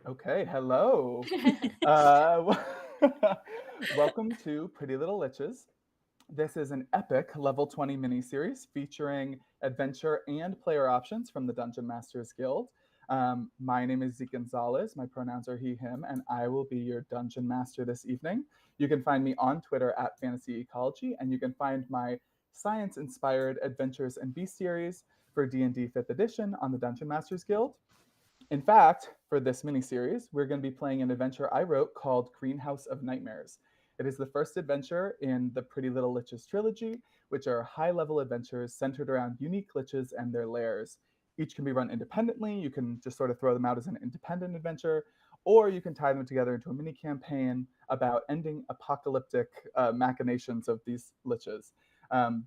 Okay, hello. Uh, welcome to Pretty Little Liches. This is an epic level 20 miniseries featuring adventure and player options from the Dungeon Masters Guild. My name is Zeke Gonzalez. My pronouns are he, him, and I will be your dungeon master this evening. You can find me on Twitter at Fantasy Ecology, and you can find my science-inspired Adventures and Bestiaries for D&D 5th edition on the Dungeon Masters Guild. In fact, for this mini-series, we're going to be playing an adventure I wrote called Greenhouse of Nightmares. It is the first adventure in the Pretty Little Liches trilogy, which are high-level adventures centered around unique liches and their lairs. Each can be run independently. You can just sort of throw them out as an independent adventure, or you can tie them together into a mini campaign about ending apocalyptic machinations of these liches.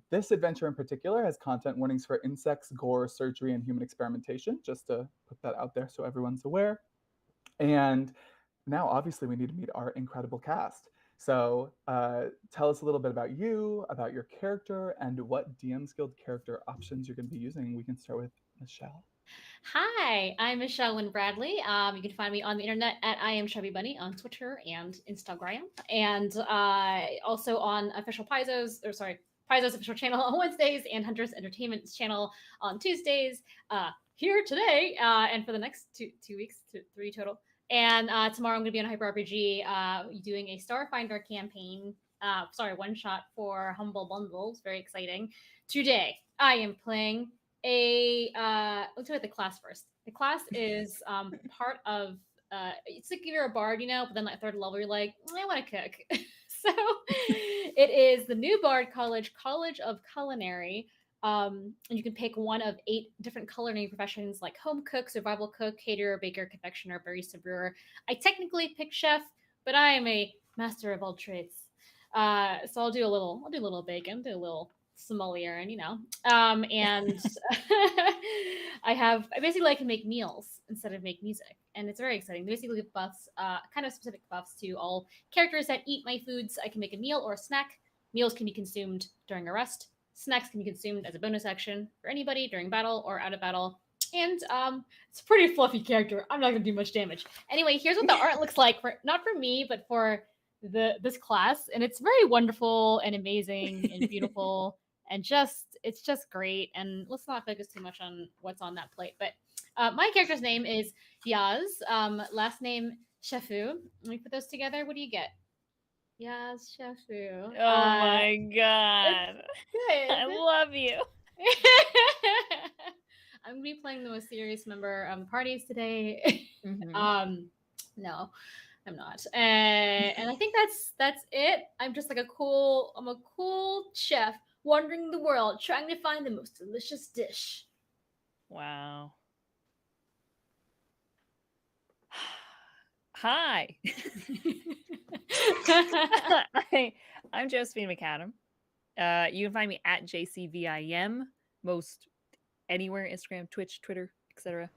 This adventure in particular has content warnings for insects, gore, surgery, and human experimentation, just to put that out there so everyone's aware. And now, obviously, we need to meet our incredible cast. So, tell us a little bit about you, about your character, and what DM's Guild character options you're going to be using. We can start with Michelle. Hi, I'm Michelle Nguyen Bradley. You can find me on the internet at I am Chubby Bunny on Twitter and Instagram, and also on official Paizo's official channel on Wednesdays and Hunter's Entertainment's channel on Tuesdays. Here today, and for the next two weeks, three total. And tomorrow I'm going to be on Hyper RPG, doing a Starfinder campaign. One shot for Humble Bundles. Very exciting. Today I am playing let's go with the class first. The class is part of it's like if you're a bard, but then like third level you're like, I want to cook. So it is the new bard college of culinary. And you can pick one of 8 different culinary professions like home cook, survival cook, caterer, baker, confectioner, barista, brewer. I technically pick chef, but I am a master of all trades. So I'll do a little bacon, do a little sommelier, and and I basically like to make meals instead of make music, and it's very exciting. They basically give buffs, kind of specific buffs to all characters that eat my foods. I can make a meal or a snack. Meals can be consumed during a rest. Snacks can be consumed as a bonus action for anybody during battle or out of battle. And it's a pretty fluffy character. I'm not gonna do much damage. Anyway, here's what the art looks like for not for me, but for this class, and it's very wonderful and amazing and beautiful and it's just great. And let's not focus too much on what's on that plate. But my character's name is Yaz. Last name Shefu. Let me put those together. What do you get? Yaz Shefu. Oh my god. Good. I love you. I'm gonna be playing the most serious member of the parties today. Mm-hmm. No, I'm not. And I think that's it. I'm just like I'm a cool chef wandering the world trying to find the most delicious dish. Wow. Hi. I'm Josephine McAdam. You can find me at JCVIM, most anywhere, Instagram, Twitch, Twitter, etc.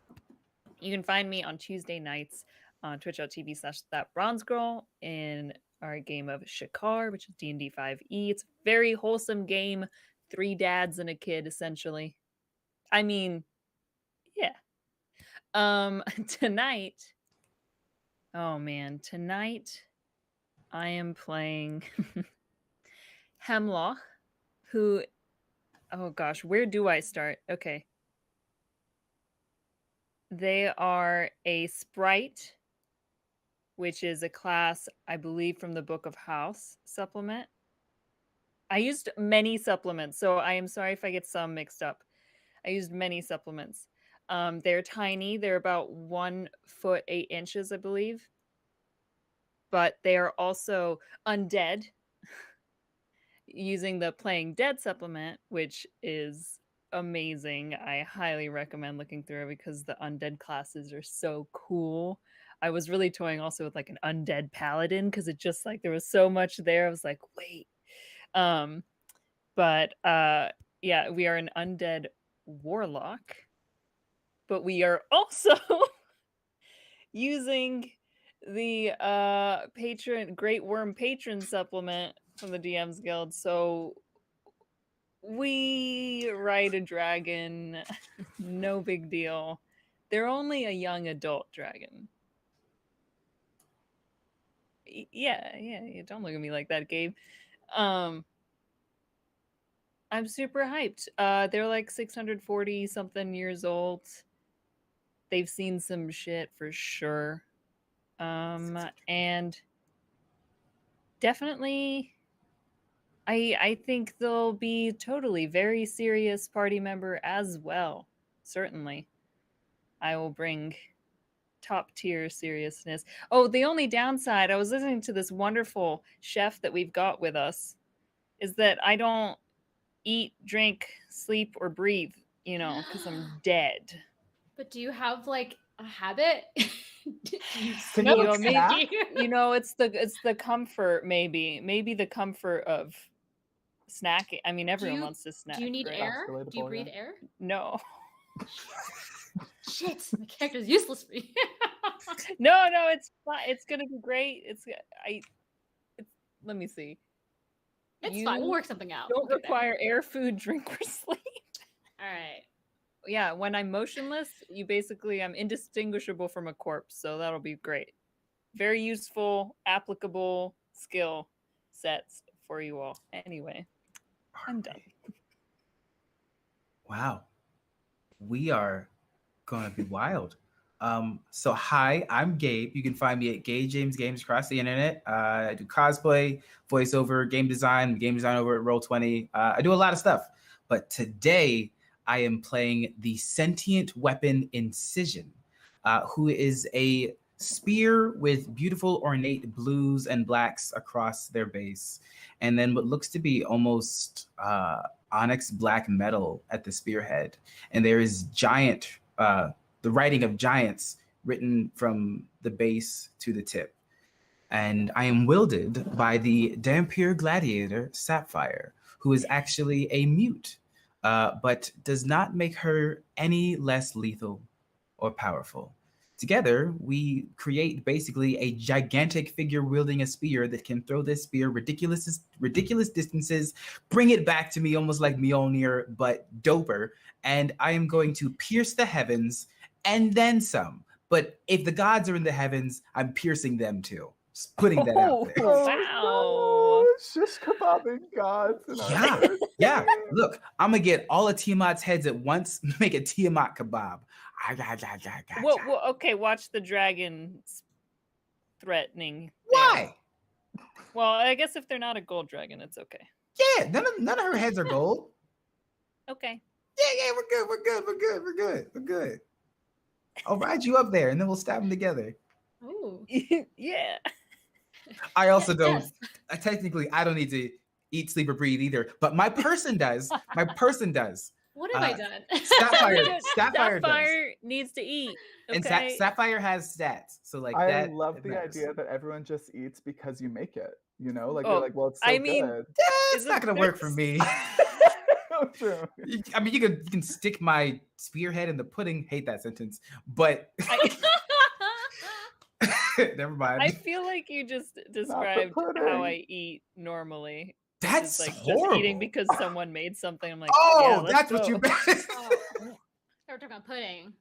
You can find me on Tuesday nights on twitch.tv/thatbronzegirl in our game of Shakar, which is D&D 5e. It's a very wholesome game. 3 dads and a kid, essentially. I mean, yeah. Tonight, oh man, tonight I am playing Hemlock, who, oh gosh, where do I start? Okay. They are a sprite, which is a class, I believe, from the Book of House supplement. I used many supplements, so I am sorry if I get some mixed up. I used many supplements. They're tiny. They're about 1 foot 8 inches, I believe. But they are also undead, using the Playing Dead supplement, which is amazing. I highly recommend looking through it because the undead classes are so cool. I was really toying also with like an undead paladin because it just like there was so much there. I was like, wait. But yeah, we are an undead warlock, but we are also using the Great Worm patron supplement from the DM's Guild. So we ride a dragon, no big deal. They're only a young adult dragon. Yeah. Don't look at me like that, Gabe. I'm super hyped. They're like 640 something years old. They've seen some shit for sure. And definitely I think they'll be totally very serious party member as well. Certainly. I will bring top tier seriousness. Oh, the only downside, I was listening to this wonderful chef that we've got with us, is that I don't eat, drink, sleep, or breathe, because I'm dead. But do you have like a habit? Do you Can you smoke? snack? It's the comfort, maybe the comfort of snacking. I mean, everyone wants to snack. Do you need right? air? That's Do you relatable, breathe yeah. air? No. Shit, my character's useless for you. No, it's fine. It's gonna be great. Let me see. It's fine. We'll work something out. Don't require air, food, drink, or sleep. All right. Yeah, when I'm motionless, I'm indistinguishable from a corpse, so that'll be great. Very useful, applicable skill sets for you all. Anyway, I'm done. Wow. We are gonna be wild. So hi, I'm Gabe. You can find me at Gabe James Games across the internet. I do cosplay, voiceover, game design over at Roll20. I do a lot of stuff. But today I am playing the sentient weapon Incision, who is a spear with beautiful ornate blues and blacks across their base, and then what looks to be almost onyx black metal at the spearhead. And there is the writing of giants written from the base to the tip. And I am wielded by the Dampier gladiator Sapphire, who is actually a mute, but does not make her any less lethal or powerful. Together, we create basically a gigantic figure wielding a spear that can throw this spear ridiculous distances, bring it back to me almost like Mjolnir, but doper. And I am going to pierce the heavens and then some. But if the gods are in the heavens, I'm piercing them too. Just putting that out there. Wow. Shish kebabbing gods. Yeah. Look, I'm gonna get all of Tiamat's heads at once, make a Tiamat kebab. Well, okay, watch the dragons threatening. Why? Well, I guess if they're not a gold dragon, it's okay. Yeah, none of her heads are gold. Okay. Yeah, we're good. I'll ride you up there and then we'll stab them together. Ooh. Yeah. I also don't, technically, I don't need to eat, sleep, or breathe either, but my person does. What have I done? Sapphire needs to eat. Okay? And Sapphire has stats. So like I that. love the idea that everyone just eats because you make it. They're like, well, it's so I mean, good. It's not gonna work for me. True. You can stick my spearhead in the pudding. Hate that sentence, but never mind. I feel like you just described how I eat normally. That's like horrible. Just eating because someone made something. I'm like, that's what you meant. We're talking about pudding.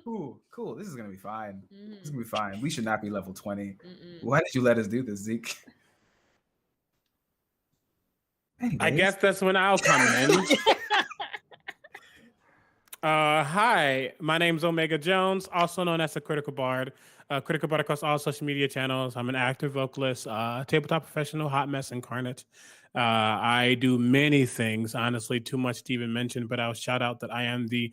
Cool. This is gonna be fine. Mm-hmm. This is gonna be fine. We should not be level 20. Why did you let us do this, Zeke? Anyways. I guess that's when I'll come in. Hi, my name's Omega Jones, also known as the Critical Bard. Critical Bard across all social media channels. I'm an active vocalist, tabletop professional, hot mess incarnate. I do many things, honestly, too much to even mention, but I'll shout out that I am the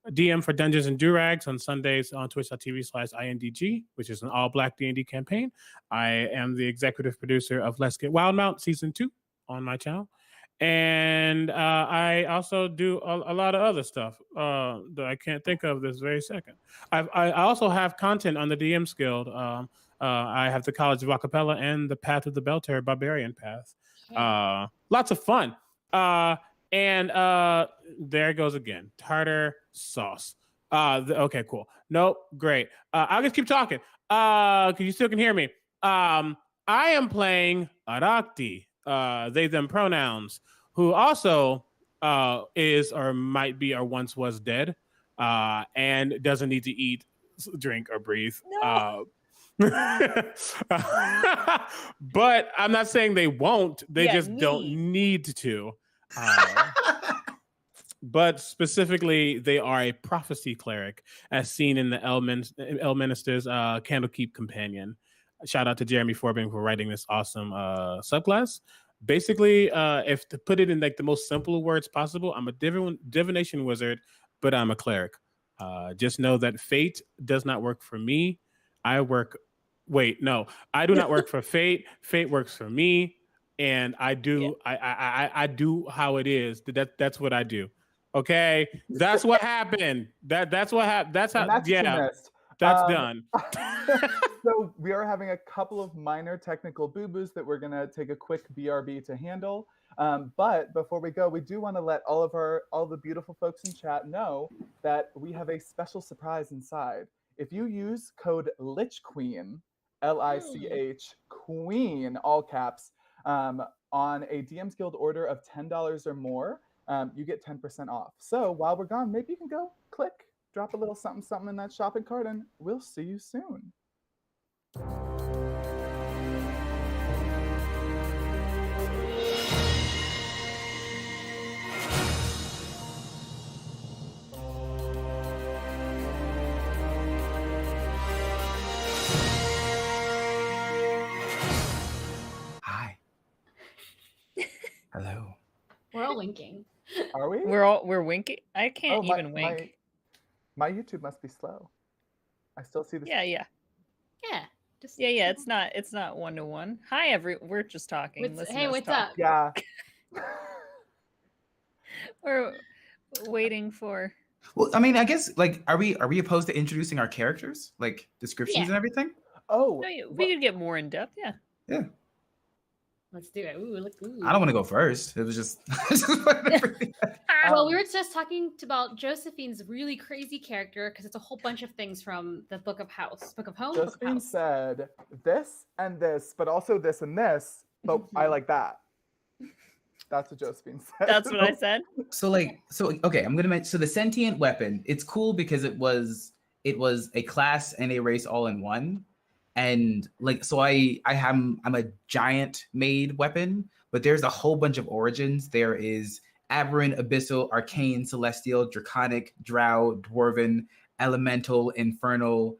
DM for Dungeons and Durags on Sundays on twitch.tv/INDG, which is an all-black D&D campaign. I am the executive producer of Let's Get Wildmount Season 2 on my channel. And I also do a lot of other stuff that I can't think of this very second. I also have content on the DMsGuild. I have the College of Acapella and the Path of the Belter Barbarian Path. Lots of fun. And there it goes again. Tartar sauce. Okay, cool. Nope, great. I'll just keep talking because you still can hear me. I am playing Arakti. They, them pronouns, who also is or might be or once was dead and doesn't need to eat, drink, or breathe. No. But I'm not saying they won't. They just don't need. need to. But specifically, they are a prophecy cleric, as seen in the Elminister's Candlekeep Companion. Shout out to Jeremy Forbin for writing this awesome subclass. Basically, if to put it in like the most simple words possible, I'm a divination wizard, but I'm a cleric. Just know that fate does not work for me. I do not work for fate. Fate works for me, and I do. Yeah. I do how it is. That's what I do. Okay, that's what happened. That's what happened. That's how. That's that's done. So we are having a couple of minor technical boo-boos that we're gonna take a quick BRB to handle. But before we go, we do want to let all the beautiful folks in chat know that we have a special surprise inside. If you use code LichQueen, LICH Queen, all caps, on a DMsGuild order of $10 or more, you get 10% off. So while we're gone, maybe you can go click, drop a little something, something in that shopping cart, and we'll see you soon. Hi. Hello. We're all winking. Are we? We're winking. I can't even wink. My YouTube must be slow. I still see the. Yeah. Yeah. Yeah. It's not 1-to-1. Hi, we're just talking. Hey, what's up? Yeah. We're waiting for. Well, I mean, I guess like, are we opposed to introducing our characters, like descriptions and everything? Oh, we could get more in depth. Yeah. Yeah. Let's do it. Ooh. I don't want to go first. It was just. Well, we were just talking about Josephine's really crazy character because it's a whole bunch of things from the Book of Home. Josephine said this and this, but also this and this, but I like that. That's what Josephine said. That's what I said. So okay, I'm gonna mention. So the sentient weapon, it's cool because it was a class and a race all in one. And like, so I'm a giant made weapon, but there's a whole bunch of origins. There is aberrant, abyssal, arcane, celestial, draconic, drow, dwarven, elemental, infernal,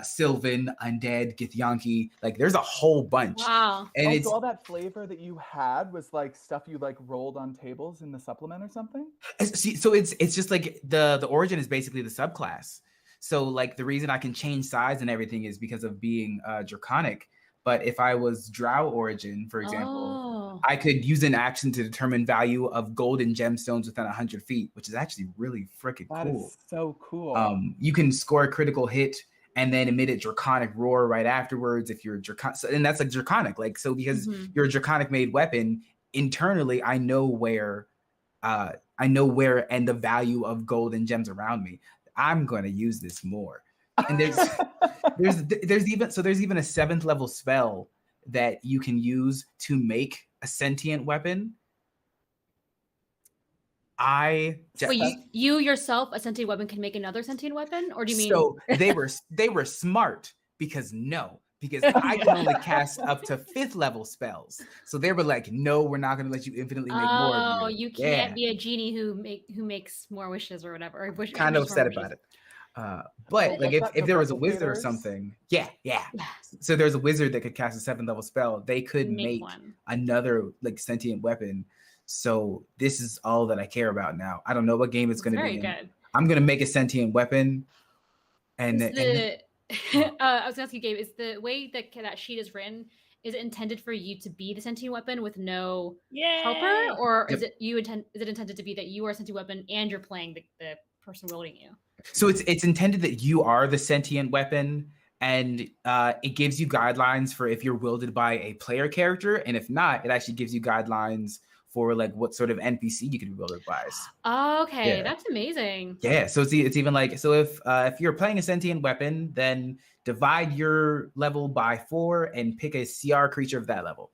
sylvan, undead, githyanki. Like there's a whole bunch. Wow. And it's all that flavor that you had was like stuff you like rolled on tables in the supplement or something. So it's just like the origin is basically the subclass. So like the reason I can change size and everything is because of being draconic. But if I was drow origin, for example, I could use an action to determine value of golden gemstones within 100 feet, which is actually really freaking cool. That is so cool. You can score a critical hit and then emit a draconic roar right afterwards if you're draconic. And that's like draconic. Like, so because you're a draconic made weapon, internally, I know where and the value of gold and gems around me. I'm going to use this more. And there's even a 7th level spell that you can use to make a sentient weapon. You yourself, a sentient weapon, can make another sentient weapon, or do you mean? So they were smart because I can only cast up to 5th level spells. So they were like, no, we're not going to let you infinitely make more. Oh, you can't be a genie who makes more wishes or whatever. Or kind of upset about it. But like if there was a wizard or something, yeah. So there's a wizard that could cast a 7th level spell. They could make another like sentient weapon. So this is all that I care about now. I don't know what game it's going to be. Very good. I'm going to make a sentient weapon, I was asking Gabe, is the way that sheet is written, is it intended for you to be the sentient weapon with no helper, or is it intended to be that you are a sentient weapon and you're playing the person wielding you? So it's intended that you are the sentient weapon, and it gives you guidelines for if you're wielded by a player character, and if not, it actually gives you guidelines for like what sort of NPC you can be wielded by. Okay, that's amazing. Yeah, so it's even like, so if you're playing a sentient weapon, then divide your level by 4 and pick a CR creature of that level.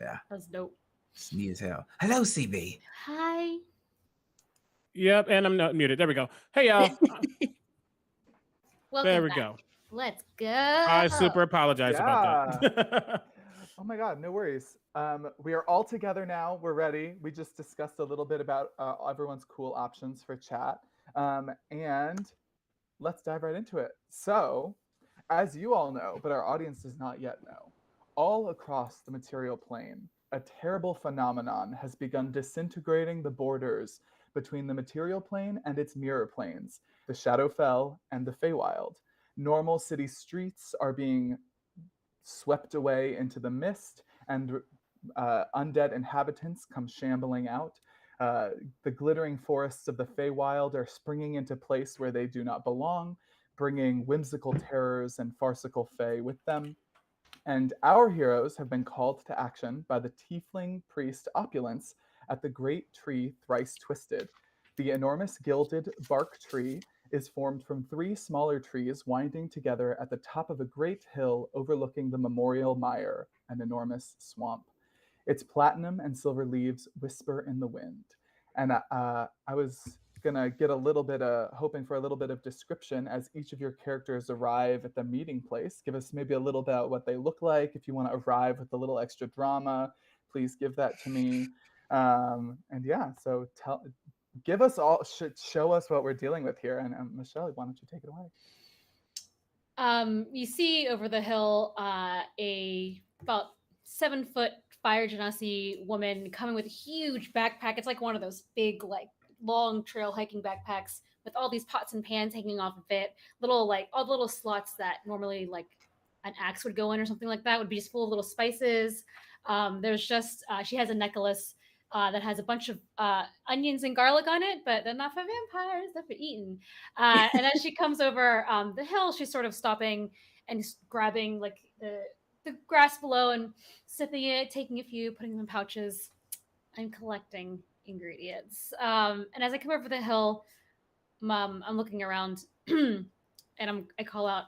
Yeah, that's dope. It's neat as hell. Hello, CB. Hi. Yep, and I'm not muted. There we go. Hey, y'all. Welcome there we back. go. Let's go. I super apologize about Yeah. that. Oh my God, no worries. We are all together now. We're ready. We just discussed a little bit about everyone's cool options for chat. And let's dive right into it. So, as you all know, but our audience does not yet know, all across the material plane, a terrible phenomenon has begun disintegrating the borders between the material plane and its mirror planes, the Shadowfell and the Feywild. Normal city streets are being swept away into the mist, and undead inhabitants come shambling out. Uh, the glittering forests of the Feywild are springing into place where they do not belong, bringing whimsical terrors and farcical Fey with them. And our heroes have been called to action by the tiefling priest Opulence at the great tree Thrice Twisted. The enormous gilded bark tree is formed from 3 smaller trees winding together at the top of a great hill overlooking the Memorial Mire, an enormous swamp. Its platinum and silver leaves whisper in the wind. And I was gonna get a little bit hoping for a little bit of description as each of your characters arrive at the meeting place. Give us maybe a little bit about what they look like. If you want to arrive with a little extra drama, please give that to me. And yeah, so give us all, show us what we're dealing with here. And Michelle, why don't you take it away? You see over the hill a about 7-foot fire genasi woman coming with a huge backpack. It's like one of those big, like long trail hiking backpacks with all these pots and pans hanging off of it. Little like all the little slots that normally like an axe would go in or something like that would be just full of little spices. There's just she has a necklace that has a bunch of onions and garlic on it, but they're not for vampires, they're for eating. And as she comes over the hill, she's sort of stopping and grabbing like the grass below and sipping it, taking a few, putting them in pouches. I'm collecting ingredients. And as I come over the hill, I'm looking around and I call out,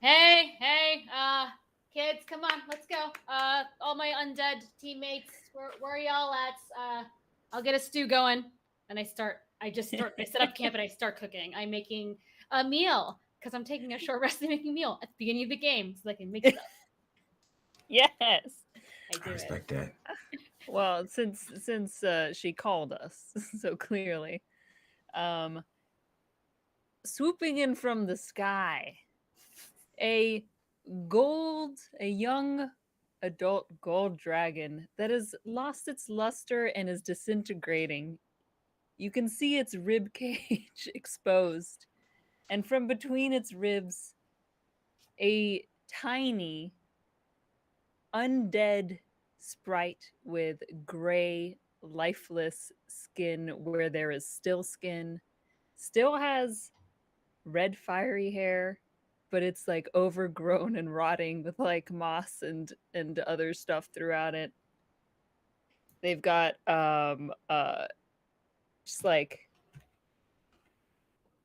hey, kids, come on, let's go. All my undead teammates, where are y'all at? I'll get a stew going. And I set up camp and I start cooking. I'm making a meal because I'm taking a short rest and making a meal at the beginning of the game so I can make stuff. Yes. I respect that. Well, since she called us so clearly, swooping in from the sky, a young adult gold dragon that has lost its luster and is disintegrating. You can see its rib cage exposed, and from between its ribs, a tiny undead sprite with gray, lifeless skin where there is still skin, still has red fiery hair, but it's like overgrown and rotting with like moss and other stuff throughout it. They've got just like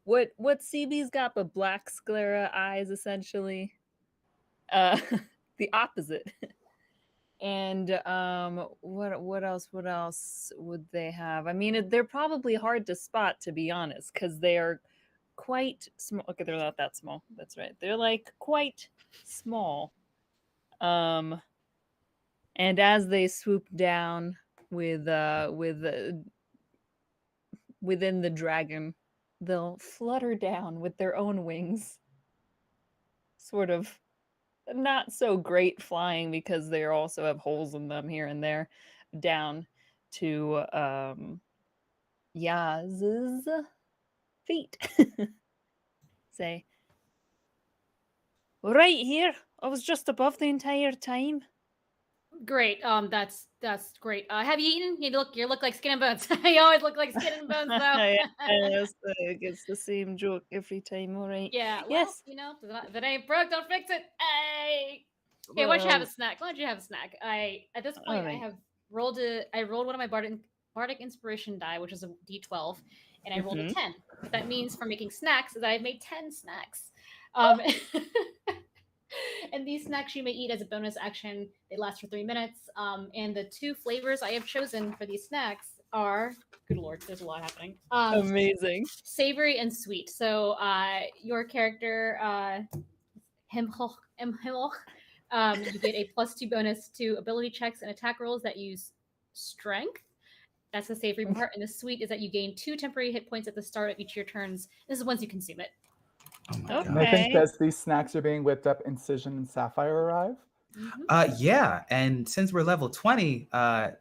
what CB's got, but black sclera eyes essentially. The opposite. And what else would they have? I mean, they're probably hard to spot, to be honest, because they are quite small. Okay, they're not that small. That's right. They're like quite small. And as they swoop down within the dragon, they'll flutter down with their own wings, sort of not so great flying because they also have holes in them here and there, down to Yaz's feet. Say, right here. I was just above the entire time. Great. That's great. Have you eaten? You look like skin and bones. You always look like skin and bones, though. Yes, it's the same joke every time. All right. Yeah. Well, yes. If it ain't broke, don't fix it. Hey. Okay. Why don't you have a snack? At this point, right. I rolled one of my bardic inspiration die, which is a D12, and I rolled a 10. What that means for making snacks is I've made 10 snacks. And these snacks you may eat as a bonus action. They last for 3 minutes. And the 2 flavors I have chosen for these snacks are, good lord, there's a lot happening. Amazing. Savory and sweet. So your character, Himhoch, you get a +2 bonus to ability checks and attack rolls that use strength. That's the savory part. And the sweet is that you gain 2 temporary hit points at the start of each of your turns. This is once you consume it. Oh my Okay. And I think Okay. as these snacks are being whipped up, Incision and Sapphire arrive. Yeah, and since we're level 20,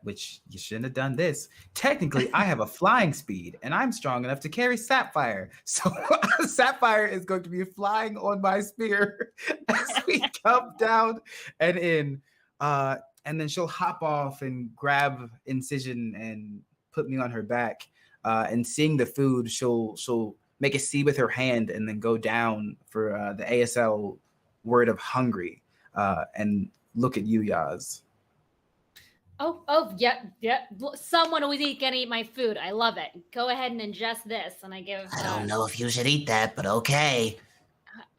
which you shouldn't have done this, technically I have a flying speed and I'm strong enough to carry Sapphire. So Sapphire is going to be flying on my spear as we come down and in. And then she'll hop off and grab Incision and put me on her back. And seeing the food, she'll make a C with her hand and then go down for the ASL word of hungry. And look at you, Yaz. Oh, yeah. Someone always gonna eat my food. I love it. Go ahead and ingest this, and I give. I don't know if you should eat that, but okay.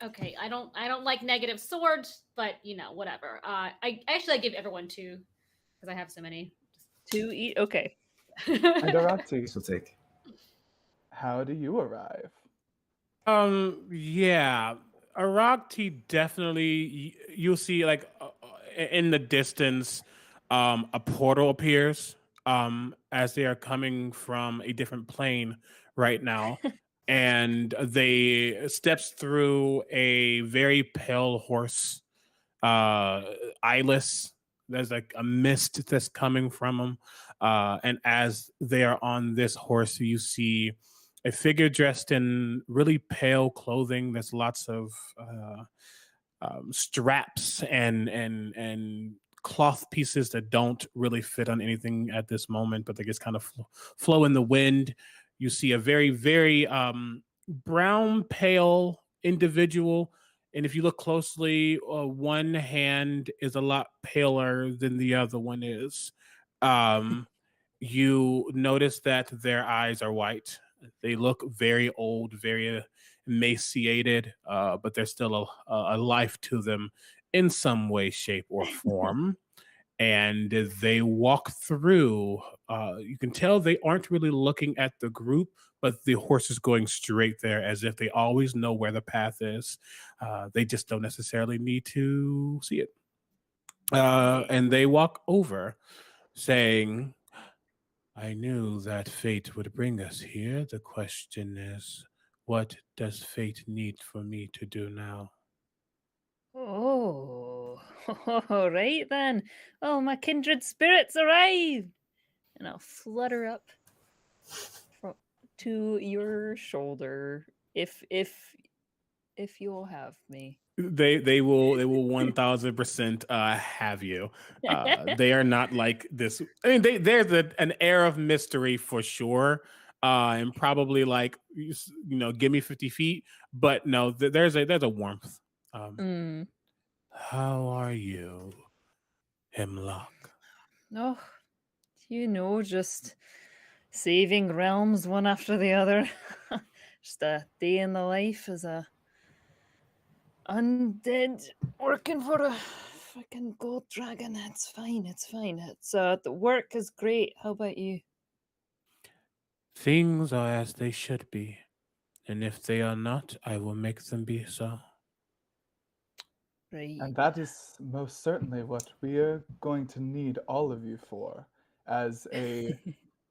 Okay, I don't like negative swords, but whatever. I give everyone 2 because I have so many. 2 eat. Okay. And Arakti, She'll take. how do you arrive? Yeah, Arakti definitely. You'll see like in the distance, a portal appears. As they are coming from a different plane right now, and they steps through a very pale horse, eyeless. There's like a mist that's coming from them, and as they are on this horse, you see a figure dressed in really pale clothing. There's lots of straps and cloth pieces that don't really fit on anything at this moment, but they just kind of flow in the wind. You see a very, very brown, pale individual. And if you look closely, one hand is a lot paler than the other one is. You notice that their eyes are white. They look very old, very emaciated, but there's still a life to them in some way, shape, or form. And they walk through. You can tell they aren't really looking at the group, but the horse is going straight there as if they always know where the path is. They just don't necessarily need to see it. And they walk over, saying, I knew that fate would bring us here. The question is, what does fate need for me to do now? Oh, all right then. Oh, my kindred spirits arrive, and I'll flutter up to your shoulder if you'll have me. They will 1000% have you. They are not like this. I mean, there's an air of mystery for sure, and probably like give me 50 feet. But no, there's a warmth. How are you, Hemlock? Oh, just saving realms one after the other. Just a day in the life as a undead working for a fucking gold dragon. It's fine. It's the work is great. How about you? Things are as they should be, and if they are not, I will make them be so. Right. And that is most certainly what we are going to need all of you for, as a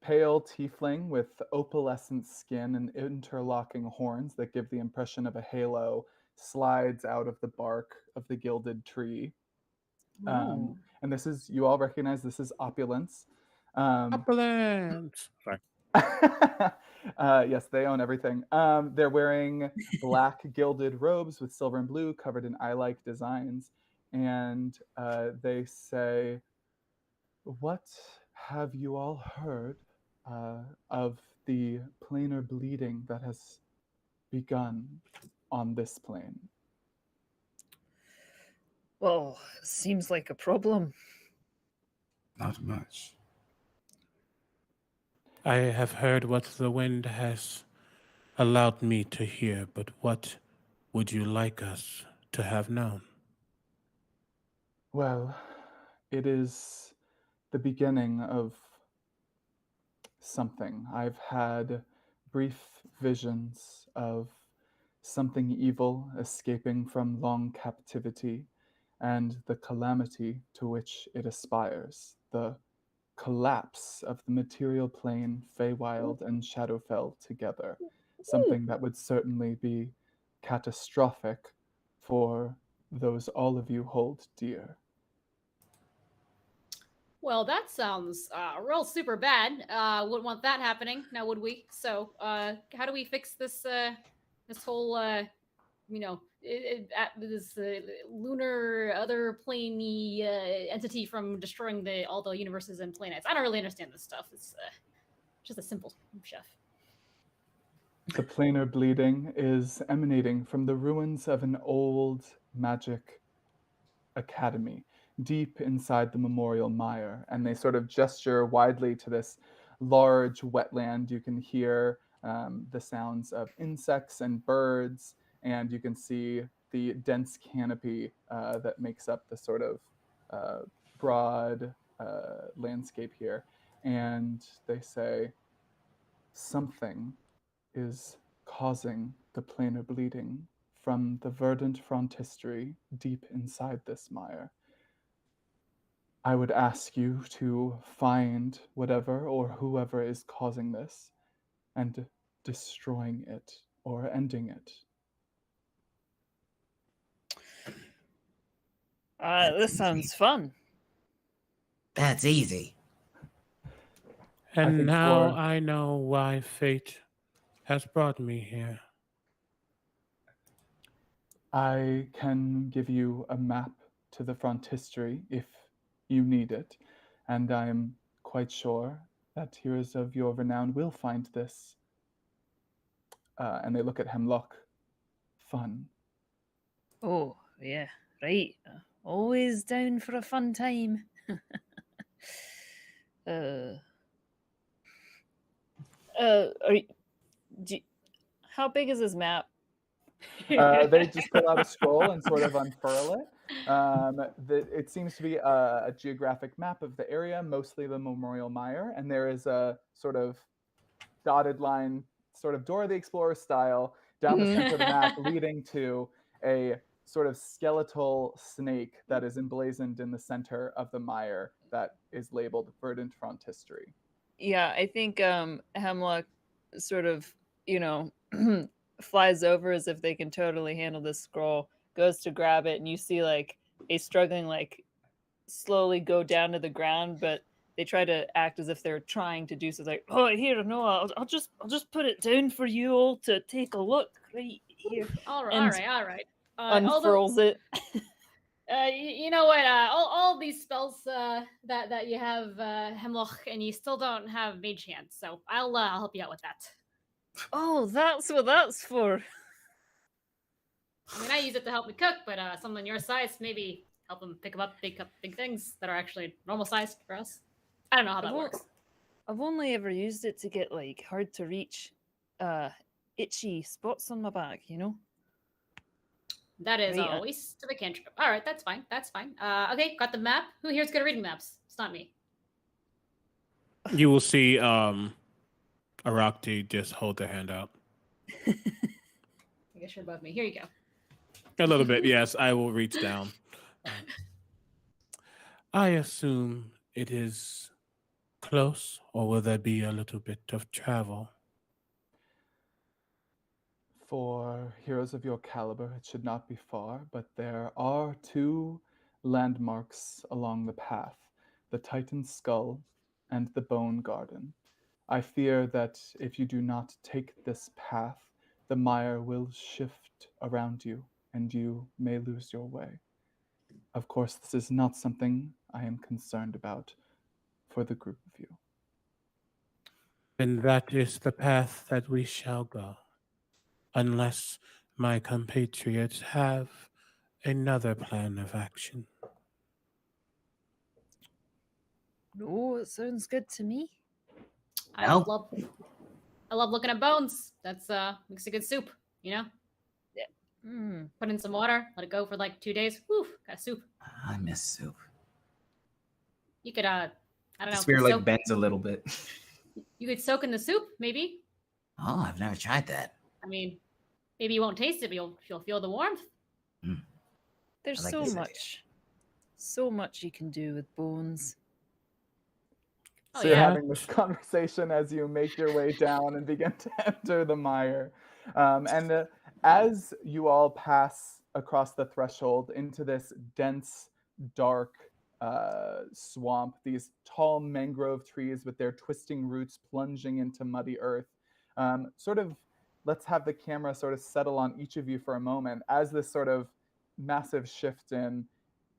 pale tiefling with opalescent skin and interlocking horns that give the impression of a halo slides out of the bark of the gilded tree. And this is, you all recognize this is Opulence. Opulence! Sorry. Yes, they own everything. They're wearing black gilded robes with silver and blue covered in eye-like designs. And they say, what have you all heard of the planar bleeding that has begun on this plane? Well, seems like a problem. Not much. I have heard what the wind has allowed me to hear, but what would you like us to have known? Well, it is the beginning of something. I've had brief visions of something evil escaping from long captivity and the calamity to which it aspires, the collapse of the material plane, Feywild and Shadowfell together, something that would certainly be catastrophic for those all of you hold dear. Well, that sounds real super bad. Wouldn't want that happening now, would we? So, how do we fix this? This whole, this lunar other planey entity from destroying all the universes and planets. I don't really understand this stuff. It's just a simple chef. The planar bleeding is emanating from the ruins of an old magic academy deep inside the memorial mire, and they sort of gesture widely to this large wetland. You can hear the sounds of insects and birds, and you can see the dense canopy that makes up the sort of broad landscape here. And they say, something is causing the planar bleeding from the verdant frontistery deep inside this mire. I would ask you to find whatever or whoever is causing this and destroying it or ending it. This sounds fun. That's easy. And now I know why fate has brought me here. I can give you a map to the frontistery if you need it, and I am quite sure that heroes of your renown will find this. And they look at Hemlock. Fun. Oh, yeah, right. Always down for a fun time. How big is this map? They just pull out a scroll and sort of unfurl it. It seems to be a geographic map of the area, mostly the Memorial Mire, and there is a sort of dotted line, sort of Dora the Explorer style, down the center of the map, leading to a sort of skeletal snake that is emblazoned in the center of the mire that is labeled Verdant Frontistery. Yeah, I think Hemlock sort of, flies over as if they can totally handle this scroll, goes to grab it, and you see like a struggling like slowly go down to the ground, but they try to act as if they're trying to do so. It's like, oh, here, no, I'll just put it down for you all to take a look right here. All right. Unfurls it. You know what? All these spells that you have, Hemlock, and you still don't have Mage Hand, so I'll help you out with that. Oh, that's what that's for. I mean, I use it to help me cook, but someone your size maybe help them pick up big things that are actually normal sized for us. I don't know how that works. I've only ever used it to get like hard to reach, itchy spots on my back. That is a waste of a cantrip. All right, that's fine. Okay, got the map. Who here's good at reading maps? It's not me. You will see Arakti just hold their hand out. I guess you're above me. Here you go. A little bit, yes. I will reach down. I assume it is close, or will there be a little bit of travel? For heroes of your caliber, it should not be far, but there are 2 landmarks along the path, the Titan's Skull and the Bone Garden. I fear that if you do not take this path, the mire will shift around you, and you may lose your way. Of course, this is not something I am concerned about for the group of you. Then that is the path that we shall go. Unless my compatriots have another plan of action. No, it sounds good to me. I love looking at bones. That's makes a good soup, Yeah. Put in some water, let it go for like 2 days. Whew, got soup. I miss soup. You could I don't know. The spirit like bends a little bit. You could soak in the soup, maybe. Oh, I've never tried that. I mean, maybe you won't taste it, but you'll feel the warmth. There's I like so this idea. so much you can do with bones. Oh, So you're yeah. having this conversation as you make your way down and begin to enter the mire. As you all pass across the threshold into this dense, dark swamp, these tall mangrove trees with their twisting roots plunging into muddy earth, let's have the camera sort of settle on each of you for a moment as this sort of massive shift in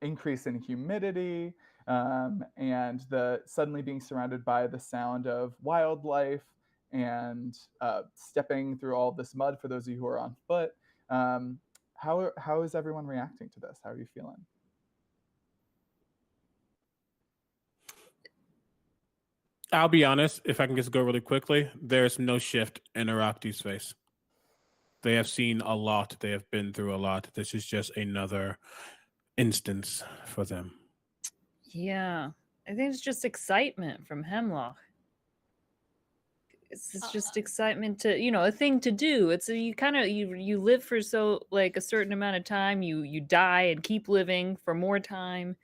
increase in humidity, and the suddenly being surrounded by the sound of wildlife and stepping through all this mud for those of you who are on foot. How is everyone reacting to this? How are you feeling? I'll be honest, if I can just go really quickly, there's no shift in Arakti's face. They have seen a lot. They have been through a lot. This is just another instance for them. Yeah. I think it's just excitement from Hemlock. It's just excitement to, a thing to do. It's you live for so like a certain amount of time, you die and keep living for more time.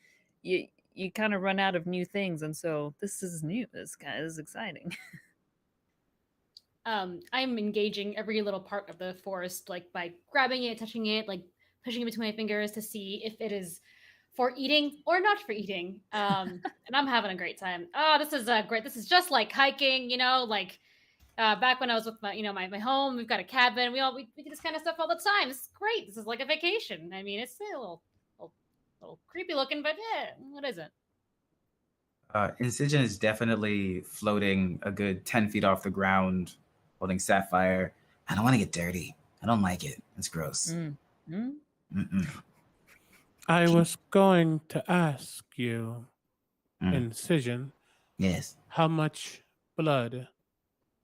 You kind of run out of new things, and so this is new. This is exciting. I'm engaging every little part of the forest, like by grabbing it, touching it, like pushing it between my fingers to see if it is for eating or not for eating. And I'm having a great time. Oh, this is great. This is just like hiking, back when I was with my home. We've got a cabin. We do this kind of stuff all the time. This is great. This is like a vacation. I mean, it's a little creepy looking, but yeah, what is it? Incision is definitely floating a good 10 feet off the ground, holding Sapphire. I don't want to get dirty. I don't like it. It's gross. I was going to ask you, Incision. Yes. How much blood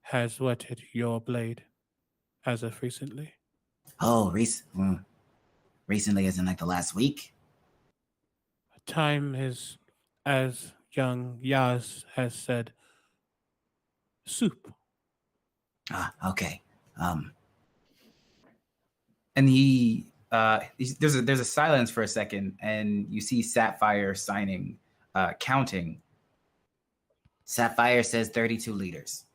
has wetted your blade as of recently? Oh, recently as in like the last week? Time is, as young Yaz has said, soup. Okay. And there's a silence for a second, and you see Sapphire counting. Sapphire says 32 liters.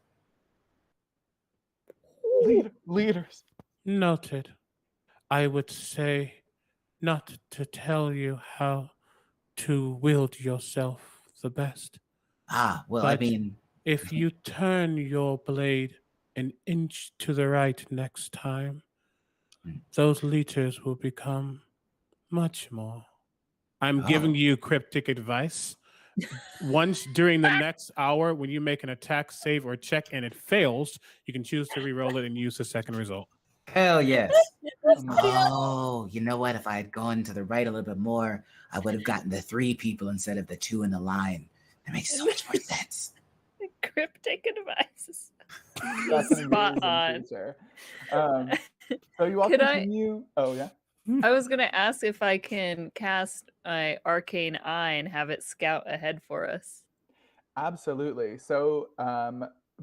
Leaders. Noted. I would say not to tell you how to wield yourself the best. Well, But I mean, if you turn your blade an inch to the right next time, those liters will become much more. I'm giving you cryptic advice. Once during the next hour, when you make an attack, save, or check and it fails, you can choose to re-roll it and use the second result. Hell yes. Oh, you know what? If I had gone to the right a little bit more, I would have gotten the 3 people instead of the 2 in the line. That makes so much more sense. Cryptic advice. That's an Spot amazing on. feature. So you all Could continue. Oh yeah. I was gonna ask if I can cast my arcane eye and have it scout ahead for us. Absolutely. So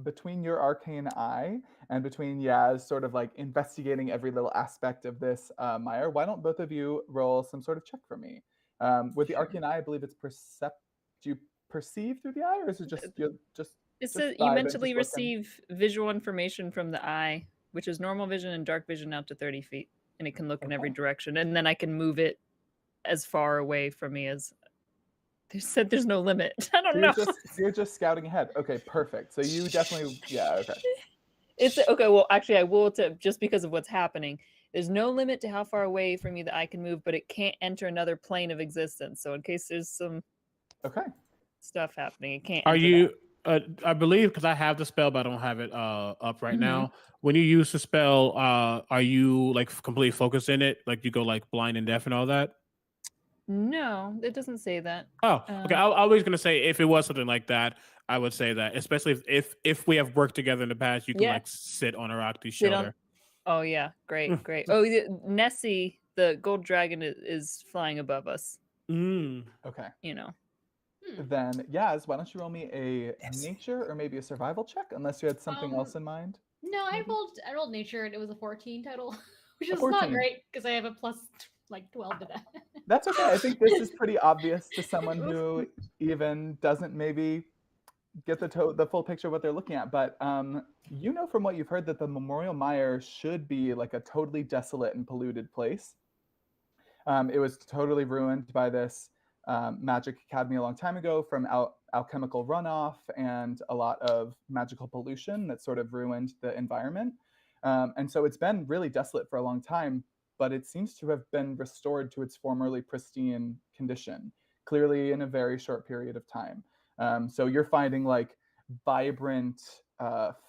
between your arcane eye and between Yaz sort of like investigating every little aspect of this mire, why don't both of you roll some sort of check for me? With the arcane eye, I believe it's do you perceive through the eye, or is it just It says you mentally receive visual information from the eye, which is normal vision and dark vision out to 30 feet. And it can look in every direction. And then I can move it as far away from me as... They said there's no limit. I don't know. You're just scouting ahead. Okay, perfect. So you definitely... Yeah, okay. It's okay. Well, actually, I will just because of what's happening. There's no limit to how far away from me that I can move, but it can't enter another plane of existence. So in case there's some stuff happening, it can't. Are you... I believe, because I have the spell, but I don't have it up right now. When you use the spell, are you like completely focused in it? Like you go like blind and deaf and all that? No, it doesn't say that. Oh, okay. I was gonna say if it was something like that, I would say that. Especially if we have worked together in the past, you can like sit on Arakti's shoulder. Oh yeah, great. Oh, Nessie, the gold dragon, is flying above us. Okay. You know. then Yaz, why don't you roll me a Yes. nature or maybe a survival check, unless you had something else in mind? No, I maybe? rolled nature and it was a 14 total, which A is not 14. great because I have a plus like 12 to that. That's okay. I think this is pretty obvious to someone who even doesn't maybe get the full picture of what they're looking at. But you know from what you've heard that the Memorial Mire should be like a totally desolate and polluted place. It was totally ruined by this magic academy a long time ago from alchemical runoff and a lot of magical pollution that sort of ruined the environment. And so it's been really desolate for a long time, but it seems to have been restored to its formerly pristine condition, clearly in a very short period of time. So you're finding like vibrant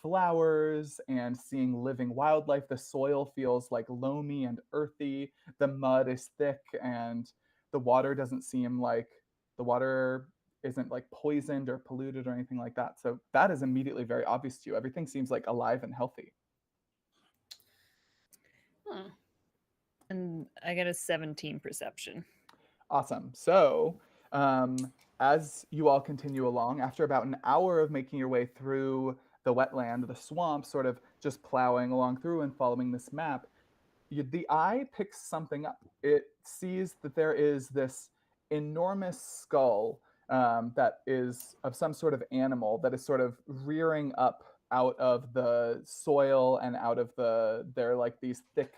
flowers and seeing living wildlife. The soil feels like loamy and earthy. The mud is thick, and the water doesn't seem like the water isn't like poisoned or polluted or anything like that. So that is immediately very obvious to you. Everything seems like alive and healthy. Huh. And I get a 17 perception. Awesome. So as you all continue along, after about an hour of making your way through the wetland, the swamp, sort of just plowing along through and following this map, the eye picks something up. It sees that there is this enormous skull that is of some sort of animal that is sort of rearing up out of the soil and out of there are like these thick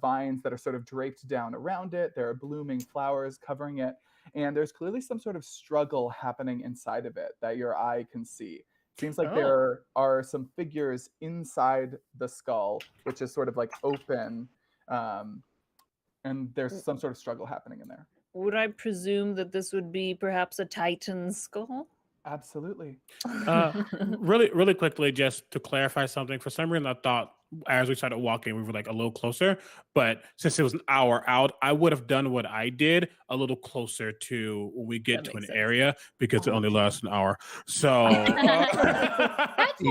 vines that are sort of draped down around it. There are blooming flowers covering it. And there's clearly some sort of struggle happening inside of it that your eye can see. Seems like there are some figures inside the skull, which is sort of like open, and there's some sort of struggle happening in there. Would I presume that this would be perhaps a Titan skull? Absolutely. Really quickly, just to clarify something. For some reason, I thought as we started walking, we were like a little closer. But since it was an hour out, I would have done what I did a little closer to when we get to an area because it only lasts an hour. So That's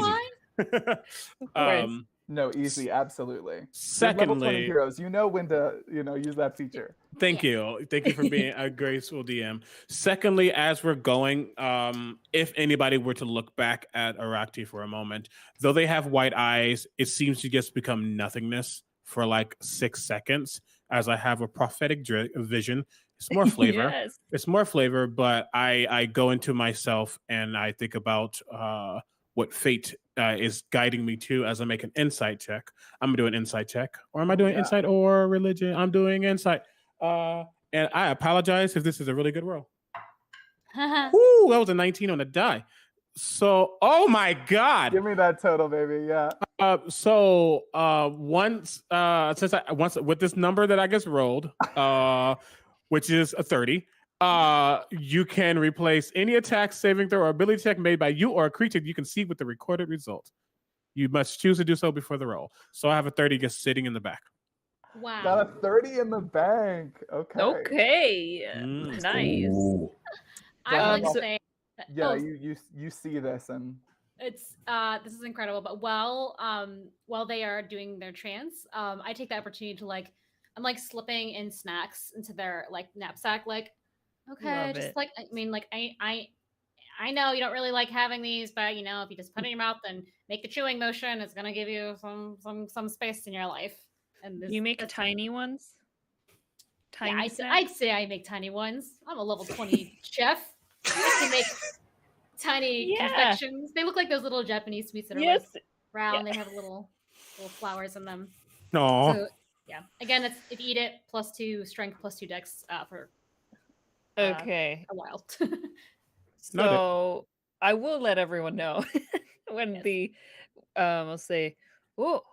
fine. No, easy, absolutely. Secondly, level 20 heroes, you know when to use that feature. Thank you for being a graceful DM. Secondly, as we're going, if anybody were to look back at Arakti for a moment, though they have white eyes, it seems to just become nothingness for like 6 seconds. As I have a prophetic vision, it's more flavor. Yes. It's more flavor, but I go into myself and I think about what fate is guiding me to as I make an insight check. I'm gonna do an insight check, or am I doing insight or religion? I'm doing insight. And I apologize if this is a really good roll. Woo, that was a 19 on the die. So, oh my God. Give me that total, baby. Yeah. Once with this number that I just rolled, which is a 30, you can replace any attack, saving throw, or ability check made by you or a creature you can see with the recorded result. You must choose to do so before the roll. So I have a 30 just sitting in the back. Wow. Got a 30 in the bank. Okay. Nice. Ooh. I would like to say that, Yeah, you see this and it's this is incredible. But while they are doing their trance, I take the opportunity to I'm like slipping in snacks into their like knapsack, like okay, Love just it. like I mean, like I know you don't really like having these, but if you just put it in your mouth and make the chewing motion, it's gonna give you some space in your life. And You make tiny ones? Tiny I'd say I make tiny ones. I'm a level 20 chef. I can make tiny confections. They look like those little Japanese sweets that are like round. They have little flowers in them. No. So, yeah. Again, it's if you eat it, +2 strength, +2 dex for okay. a while. So I will let everyone know when I'll say, oh,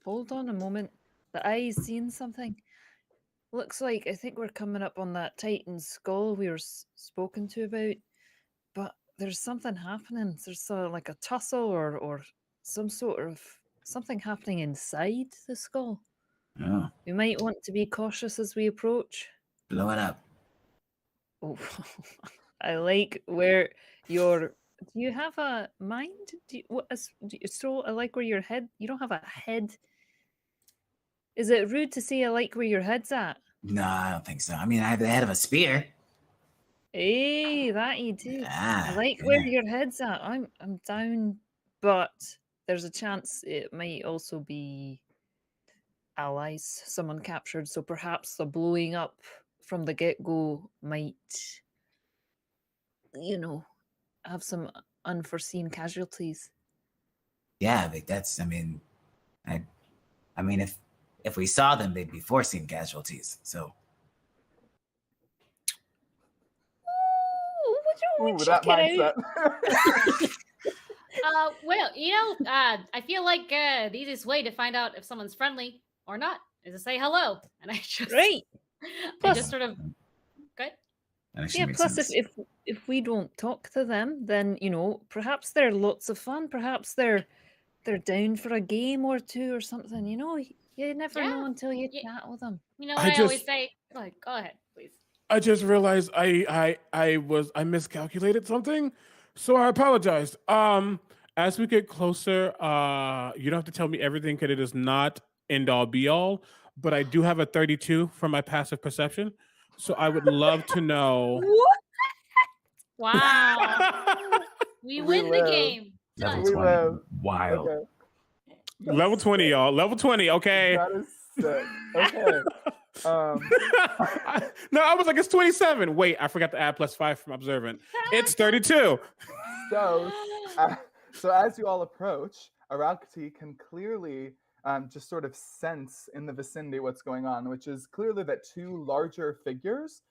hold on a moment. The eye's seen something. Looks like I think we're coming up on that Titan skull we were spoken to about, but there's something happening. There's like a tussle or some sort of something happening inside the skull. Oh, We might want to be cautious as we approach. blow it up. Oh, I like where your. Do you have a mind? I like where your head. You don't have a head. Is it rude to say I like where your head's at? No, I don't think so. I mean, I have the head of a spear. Hey, that you do. I like where your head's at. I'm down, but there's a chance it might also be allies, someone captured. So perhaps the blowing up from the get-go might, have some unforeseen casualties. Yeah, but that's. I mean, if we saw them, they'd be foreseen casualties. So. Ooh, that mindset. Well, I feel like the easiest way to find out if someone's friendly or not is to say hello. And I just Right. I just sort of good. Yeah, plus if we don't talk to them, then perhaps they're lots of fun. Perhaps they're down for a game or two or something. You never know until you chat with them. You know what I always say? Go ahead, please. I just realized I miscalculated something, so I apologized. As we get closer, you don't have to tell me everything because it is not end all be all. But I do have a 32 from my passive perception, so I would love to know. What? Wow, we win the game. Level We 20. live. Wild. Okay. Level 20, y'all. Level 20. Okay. That is sick. Okay. No, I was like, it's 27. Wait, I forgot to add +5 from observant. It's 32. So as you all approach, Araukti can clearly just sort of sense in the vicinity what's going on, which is clearly that two larger figures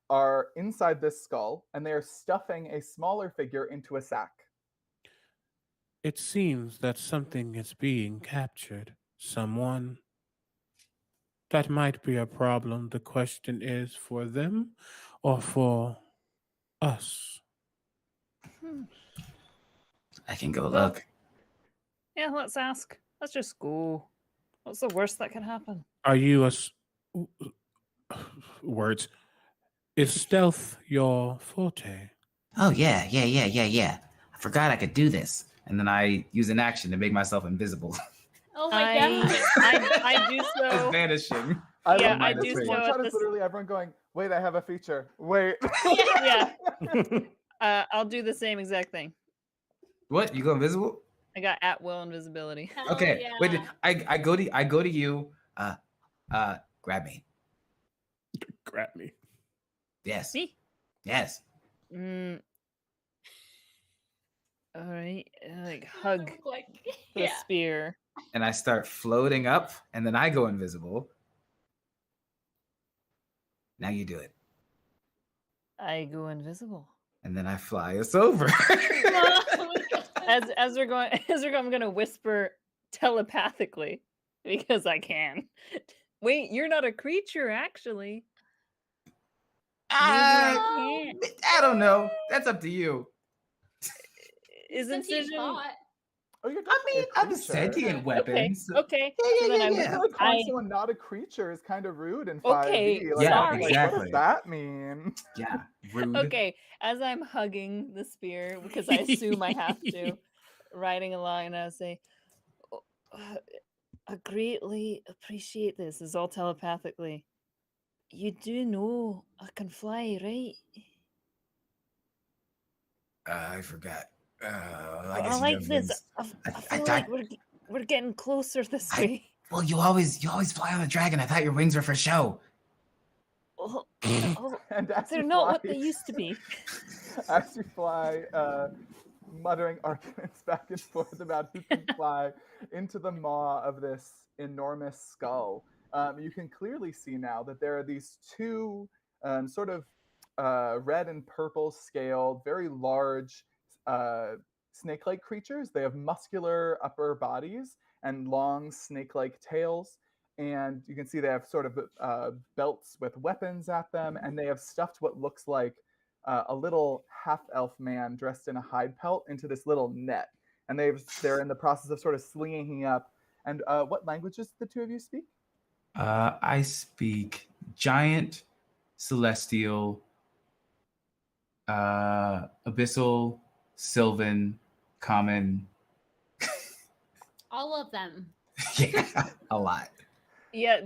are inside this skull, and they are stuffing a smaller figure into a sack. It seems that something is being captured. Someone. That might be a problem. The question is for them or for us? I can go look. Yeah, let's ask. Let's just go. What's the worst that can happen? Are you words? Is stealth your forte? Oh, yeah. I forgot I could do this. And then I use an action to make myself invisible. Oh my god. I do so. It's vanishing. I do this so. one shot is literally everyone going, wait, I have a feature. Wait. Yeah. I'll do the same exact thing. What? You go invisible? I got at-will invisibility. Hell Okay. yeah. Wait. I go to you. Grab me. Grab me. Yes. Me? Yes. All right. Hug the spear. And I start floating up, and then I go invisible. Now you do it. I go invisible. And then I fly us over. As we're going, I'm gonna whisper telepathically because I can. Wait, you're not a creature, actually. I don't know. That's up to you. Is Since he incision? thought. Oh, you're I mean, I'm a creature. sentient weapon. Okay. Yeah, So then I I feel like calling someone not a creature is kind of rude in 5e. Okay, Like, yeah, sorry. What exactly. does that mean? Yeah, rude. Okay, as I'm hugging the spear, because I assume I have to, riding along, and I say, I greatly appreciate this. Is all telepathically. You do know I can fly, right? I forgot. I I guess you like have this. wings. I feel like we're getting closer this way. Well, you always fly on a dragon. I thought your wings were for show. Oh, And as they're you not fly- what they used to be. As you fly, muttering arguments back and forth about who can fly into the maw of this enormous skull, you can clearly see now that there are these two sort of red and purple scaled, very large snake-like creatures. They have muscular upper bodies and long snake-like tails. And you can see they have sort of belts with weapons at them, and they have stuffed what looks like a little half-elf man dressed in a hide pelt into this little net. And they're in the process of sort of slinging up. And what languages do the two of you speak? I speak giant, celestial, abyssal, sylvan, common. All of them. Yeah, a lot. Yeah,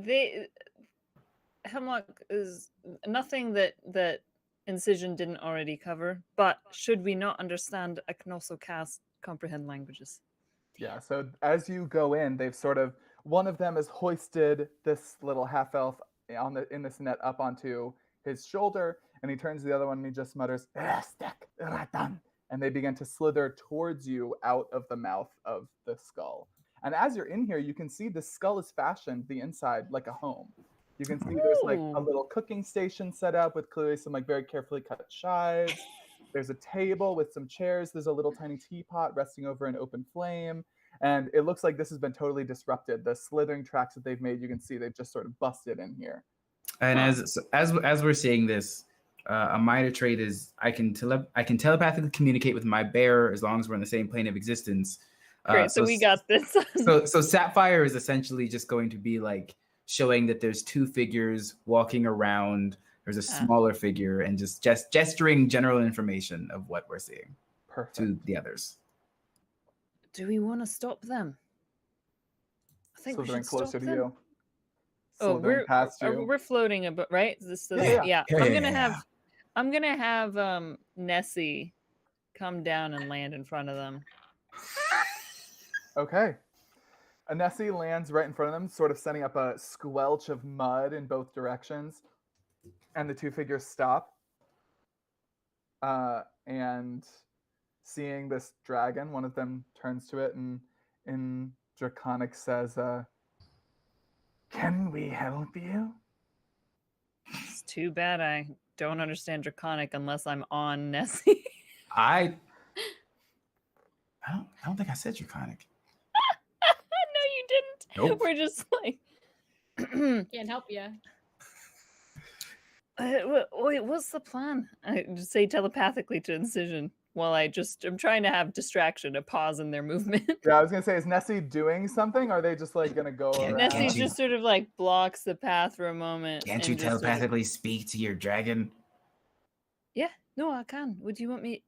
Hemlock is nothing that Incision didn't already cover, but should we not understand, I can also cast comprehend languages. Yeah, so as you go in, they've sort of, one of them has hoisted this little half elf in this net up onto his shoulder, and he turns to the other one and he just mutters, "Rastek ratan," and they begin to slither towards you out of the mouth of the skull. And as you're in here, you can see the skull is fashioned the inside like a home. You can see there's like a Ooh. little cooking station set up with clearly some like very carefully cut chives. There's a table with some chairs. There's a little tiny teapot resting over an open flame. And it looks like this has been totally disrupted. The slithering tracks that they've made, you can see they've just sort of busted in here. And as we're seeing this, a minor trait is I can telepathically communicate with my bear as long as we're in the same plane of existence. Great, so we got this. So Sapphire is essentially just going to be like showing that there's two figures walking around. There's a smaller figure and just gesturing general information of what we're seeing. Perfect. To the others. Do we want to stop them? I think we Slithering should stop closer to them. you. Oh, Slithering past you. we're floating a bit, right? Yeah. I'm gonna have Nessie come down and land in front of them. Okay. Nessie lands right in front of them, sort of sending up a squelch of mud in both directions. And the two figures stop. And seeing this dragon, one of them turns to it and in Draconic says, "Can we help you?" It's too bad I don't understand Draconic unless I'm on Nessie. I don't think I said Draconic. No, you didn't. Nope. We're just like Can't help you. wait, what's the plan? I just say telepathically to Incision while I'm trying to have distraction, a pause in their movement. Yeah, I was gonna say, is Nessie doing something? Or are they just like gonna go around? Nessie just sort of like blocks the path for a moment. Can't you telepathically speak to your dragon? Yeah, no, I can. Would you want me?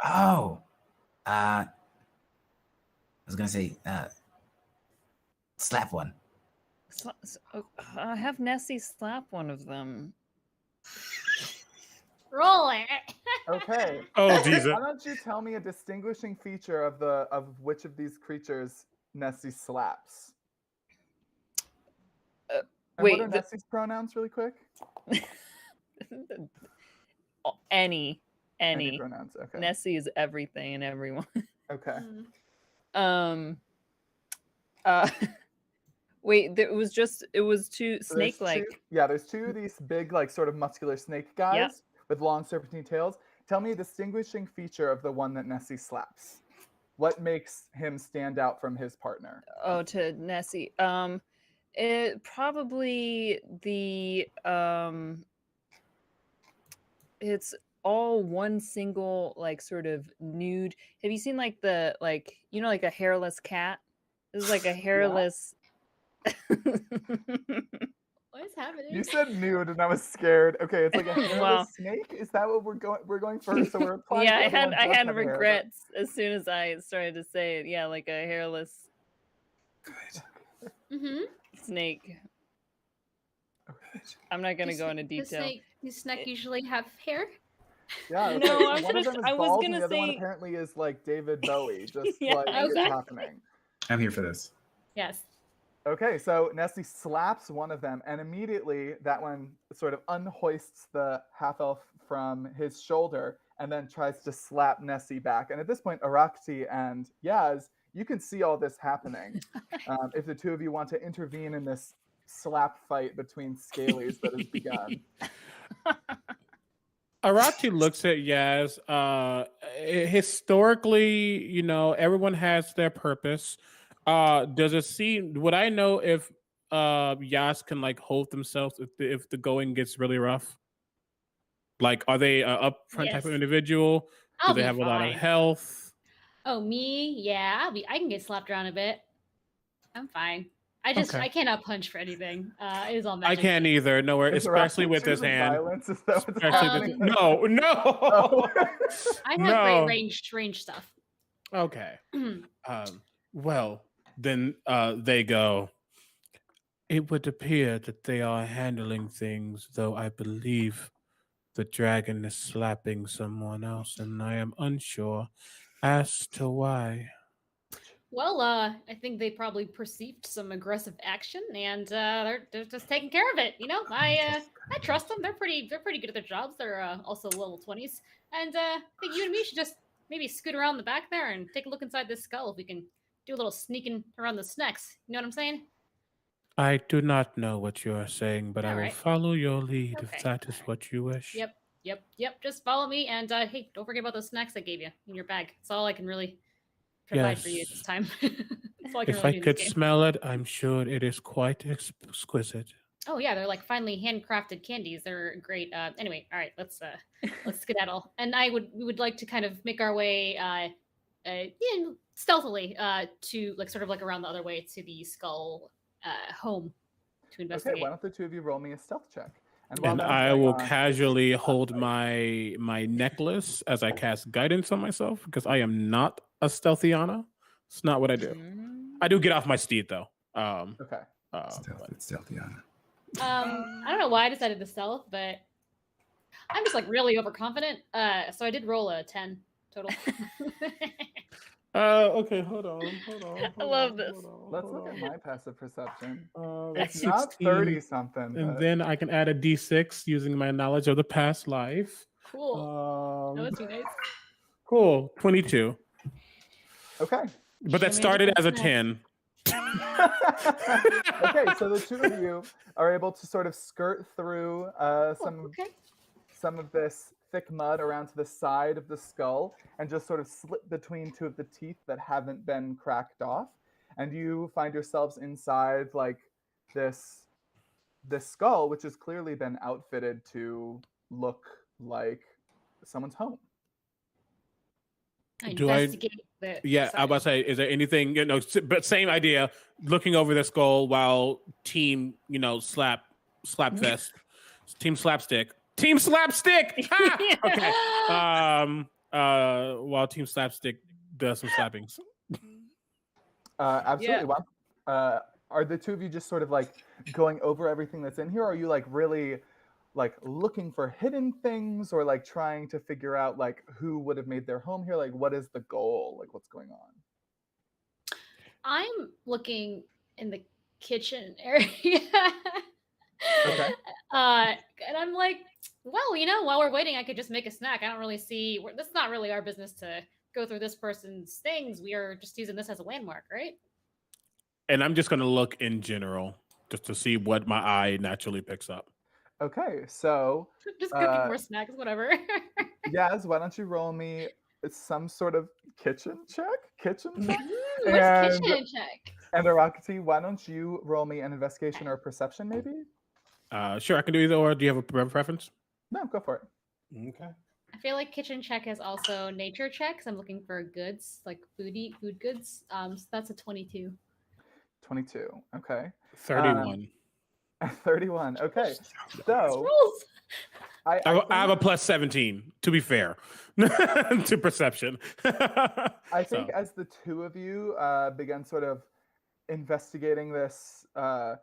Oh, I was gonna say, slap one. I have Nessie slap one of them. Roll it. Okay. Oh, Jesus. Why don't you tell me a distinguishing feature of which of these creatures Nessie slaps? Wait, what are Nessie's pronouns, really quick? Any pronouns. Okay. Nessie is everything and everyone. Okay. Wait, it was two So snake-like. there's two of these big, like, sort of muscular snake guys with long serpentine tails. Tell me a distinguishing feature of the one that Nessie slaps. What makes him stand out from his partner? Oh, to Nessie. It probably the it's all one single like sort of nude. Have you seen like the like a hairless cat? This is like a hairless. What is happening? You said nude, and I was scared. Okay, it's like a hairless Wow. snake. Is that what we're going for? So we're applying. Yeah, to I everyone had does have hair, regrets as soon as I started to say it. Yeah, like a hairless snake. Okay. I'm not gonna go into detail. Does snake usually have hair? Yeah. Okay. No, I was one of gonna- them is I was bald, gonna and the other one say- apparently is like David Bowie. Just Yeah, like it's exactly. happening. I'm here for this. Yes. Okay, so Nessie slaps one of them, and immediately that one sort of unhoists the half elf from his shoulder and then tries to slap Nessie back. And at this point, Arakti and Yaz, you can see all this happening. If the two of you want to intervene in this slap fight between scalies that has begun. Arati looks at Yaz. Historically, everyone has their purpose. Does it seem? Would I know if Yaz can like hold themselves if the going gets really rough? Like, are they an upfront type of Yes. individual? I'll Do they be have a lot of fine. health? Oh, me? Yeah, I can get slapped around a bit. I'm fine. I Okay. cannot punch for anything. It is all I magic. can't either. Nowhere, Is especially Arakti with this choosing hand. Violence? Is that what's Especially happening? no. Oh. I have No. great range stuff. Okay. Well, then they go. It would appear that they are handling things, though I believe the dragon is slapping someone else, and I am unsure as to why. Well, I think they probably perceived some aggressive action, and they're just taking care of it. I trust them. They're pretty good at their jobs. They're also level 20s, and I think you and me should just maybe scoot around the back there and take a look inside this skull. If we can do a little sneaking around the snacks. You know what I'm saying? I do not know what you are saying, but I All will right. follow your lead Okay. if that is what you wish. Yep. Just follow me, and hey, don't forget about those snacks I gave you in your bag. That's all I can really provide for you Yes. this time. That's all I can If really I do in could this game. smell it, I'm sure it is quite exquisite. Oh yeah, they're like finely handcrafted candies. They're great. Anyway, all right, let's skedaddle. And we would like to kind of make our way stealthily to like sort of like around the other way to the skull home to investigate. Okay, why don't the two of you roll me a stealth check? While And that's I going will on, casually hold my necklace as I cast guidance on myself because I am not a stealthiana. It's not what I do. I do get off my steed though. Okay. Stealthiana. I don't know why I decided to stealth, but I'm just like really overconfident. So I did roll a 10 total. Okay, hold on. I love this. Let's look at my passive perception. It's It's not 16, 30 something. and But... then I can add a d6 using my knowledge of the past life. Cool. That would be nice. Cool. 22. Okay. But that started as a 10. Okay, so the two of you are able to sort of skirt through some of this thick mud around to the side of the skull and just sort of slip between two of the teeth that haven't been cracked off. And you find yourselves inside like this skull, which has clearly been outfitted to look like someone's home. Yeah, I was about to say, is there anything, but same idea, looking over the skull while team, slapfest, team slapstick. Okay. While team slapstick does some slappings. Absolutely. Well, are the two of you just sort of like going over everything that's in here? Or are you like really like looking for hidden things or like trying to figure out like who would have made their home here? Like what is the goal? Like what's going on? I'm looking in the kitchen area. Okay. And I'm like, well, while we're waiting, I could just make a snack. I don't really see, that's not really our business to go through this person's things. We are just using this as a landmark, right? And I'm just going to look in general just to see what my eye naturally picks up. Okay, so just cooking more snacks, whatever. Yaz, why don't you roll me some sort of kitchen check? What's kitchen check? And Arakati, why don't you roll me an investigation or perception, maybe? Sure, I can do either. Or do you have a preference? No, go for it. Okay. I feel like kitchen check is also nature checks. I'm looking for goods, like food goods. So that's a 22. 22. Okay. 31. 31. Okay. So I have a plus 17, to be fair, to perception. I think as the two of you begin sort of investigating this, the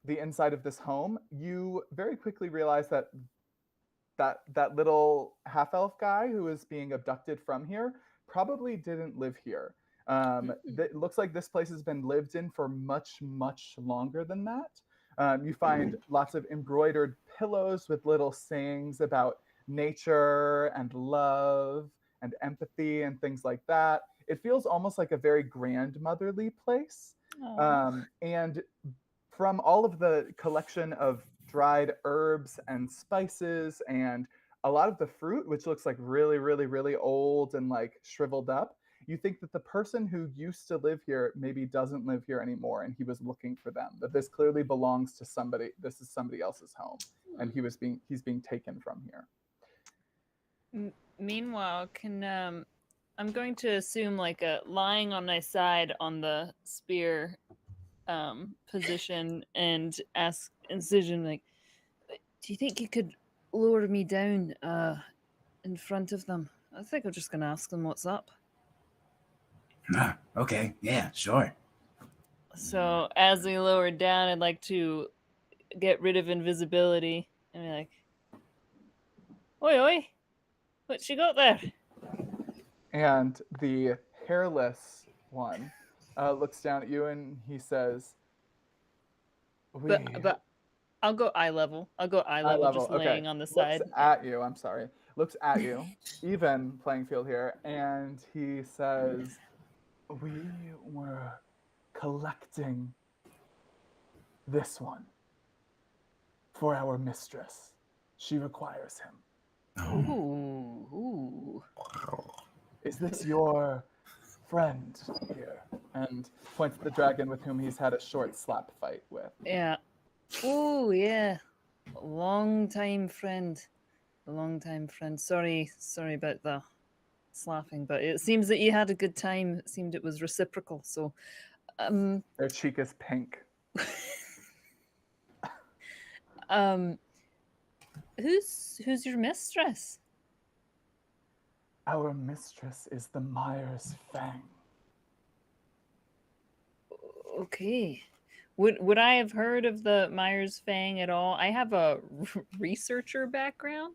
inside of this home, you very quickly realize that little half-elf guy who is being abducted from here probably didn't live here. It looks like this place has been lived in for much, much longer than that. You find lots of embroidered pillows with little sayings about nature and love and empathy and things like that. It feels almost like a very grandmotherly place. And from all of the collection of dried herbs and spices and a lot of the fruit, which looks like really, really, really old and like shriveled up, you think that the person who used to live here maybe doesn't live here anymore and he was looking for them, that this clearly belongs to somebody. This is somebody else's home and he's being taken from here. Meanwhile, I'm going to assume like lying on my side on the spear position and ask Incision, like, do you think you could lower me down in front of them? I think I'm just going to ask them what's up. Okay, yeah, sure. So as we lower down, I'd like to get rid of invisibility and be like, Oi, oi. What you got there? And the hairless one looks down at you and he says, But I'll go eye level. I'll go eye level, just okay. laying on the Looks side. at you, I'm sorry. Looks at you, even playing field here, and he says, we were collecting this one for our mistress. She requires him. Ooh. Is this your friend here? And points at the dragon with whom he's had a short slap fight with. Yeah. Oh, yeah. Long time friend. Sorry about the slapping, but it seems that you had a good time. It seemed it was reciprocal. So, Their cheek is pink. Who's your mistress? Our mistress is the Myers Fang. Okay. Would I have heard of the Myers Fang at all? I have a researcher background.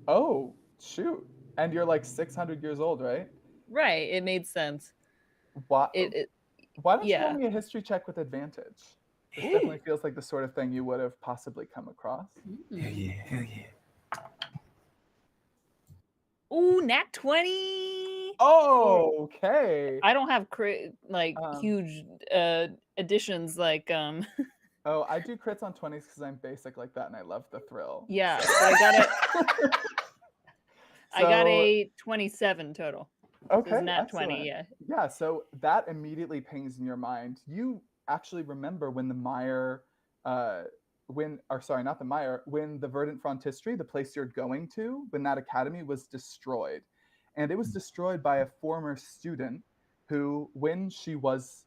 Oh, shoot. And you're like 600 years old, right? Right. It made sense. Why don't you yeah. roll me a history check with advantage? This definitely feels like the sort of thing you would have possibly come across. Hell yeah. Ooh, nat 20. Oh, okay. I don't have huge additions like Oh, I do crits on 20s because I'm basic like that and I love the thrill. Yeah, So. so I got it. I got a 27 total. Okay, so nat excellent. 20, yeah. Yeah, so that immediately pings in your mind. You actually remember when the Meyer, when the Verdant Frontistery, the place you're going to, when that academy was destroyed. And it was destroyed by a former student who, when she was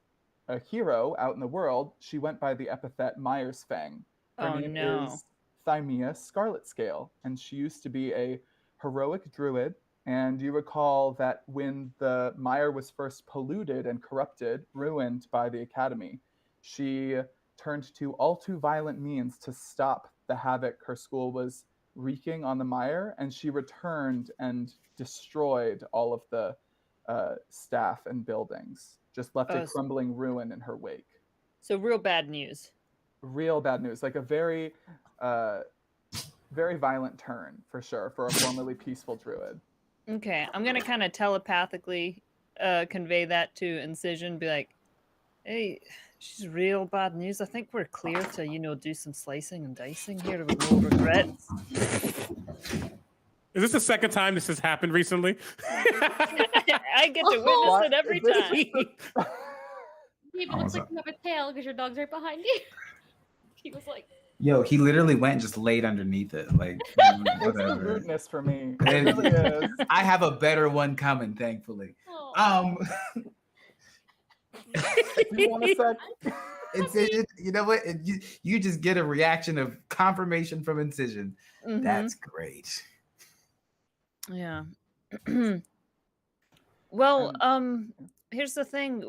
a hero out in the world, she went by the epithet Myers Fang. Her name is Thymea Scarlet Scale, and she used to be a heroic druid. And you recall that when the Mire was first polluted and corrupted, ruined by the Academy, she turned to all too violent means to stop the havoc her school was wreaking on the Mire, and she returned and destroyed all of the staff and buildings, just left a crumbling ruin in her wake. So real bad news. Real bad news, like a very, very violent turn, for sure, for a formerly peaceful druid. Okay, I'm going to kind of telepathically convey that to Incision, be like, hey, she's real bad news. I think we're clear to, do some slicing and dicing here with no regrets. Is this the second time this has happened recently? I get to witness it every time. Even looks like you have a tail because your dog's right behind you. He was like... Yo, he literally went and just laid underneath it. Like, it's the rudeness for me. It really is. I have a better one coming, thankfully. You want a sec? Incision, you know what? You just get a reaction of confirmation from Incision. Mm-hmm. That's great. Yeah. Well, here's the thing.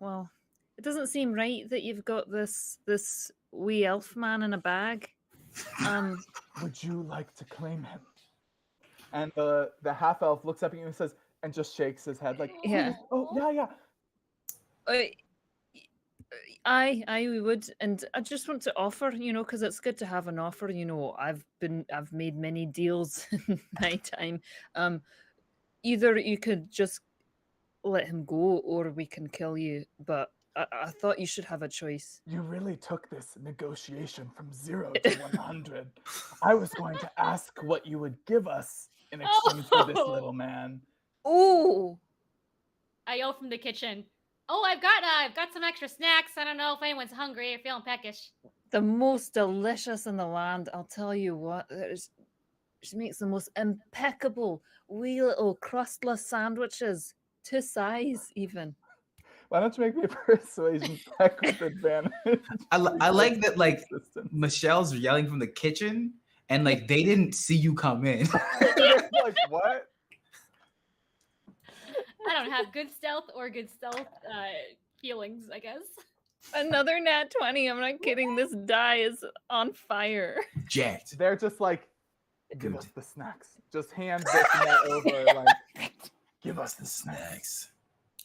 Well, it doesn't seem right that you've got this wee elf man in a bag. Would you like to claim him? And the half elf looks up at you and says, and just shakes his head like, yeah. Oh, yeah. We would, and I just want to offer, because it's good to have an offer. I've made many deals in my time. Either you could just let him go, or we can kill you. But I thought you should have a choice. You really took this negotiation from 0 to 100. I was going to ask what you would give us in exchange for this little man. Ooh! I yell from the kitchen. Oh, I've got some extra snacks. I don't know if anyone's hungry or feeling peckish. The most delicious in the land. I'll tell you what. She makes the most impeccable wee little crustless sandwiches. To size, even. Why don't you make me a persuasion check with advantage? I like that, like, Michelle's yelling from the kitchen, and, like, they didn't see you come in. Like, what? I don't have good stealth or good stealth feelings, I guess. Another nat 20. I'm not kidding. This die is on fire. Jacked. They're just like, give Good. us the snacks. Just hand this net over, like, give us the snacks.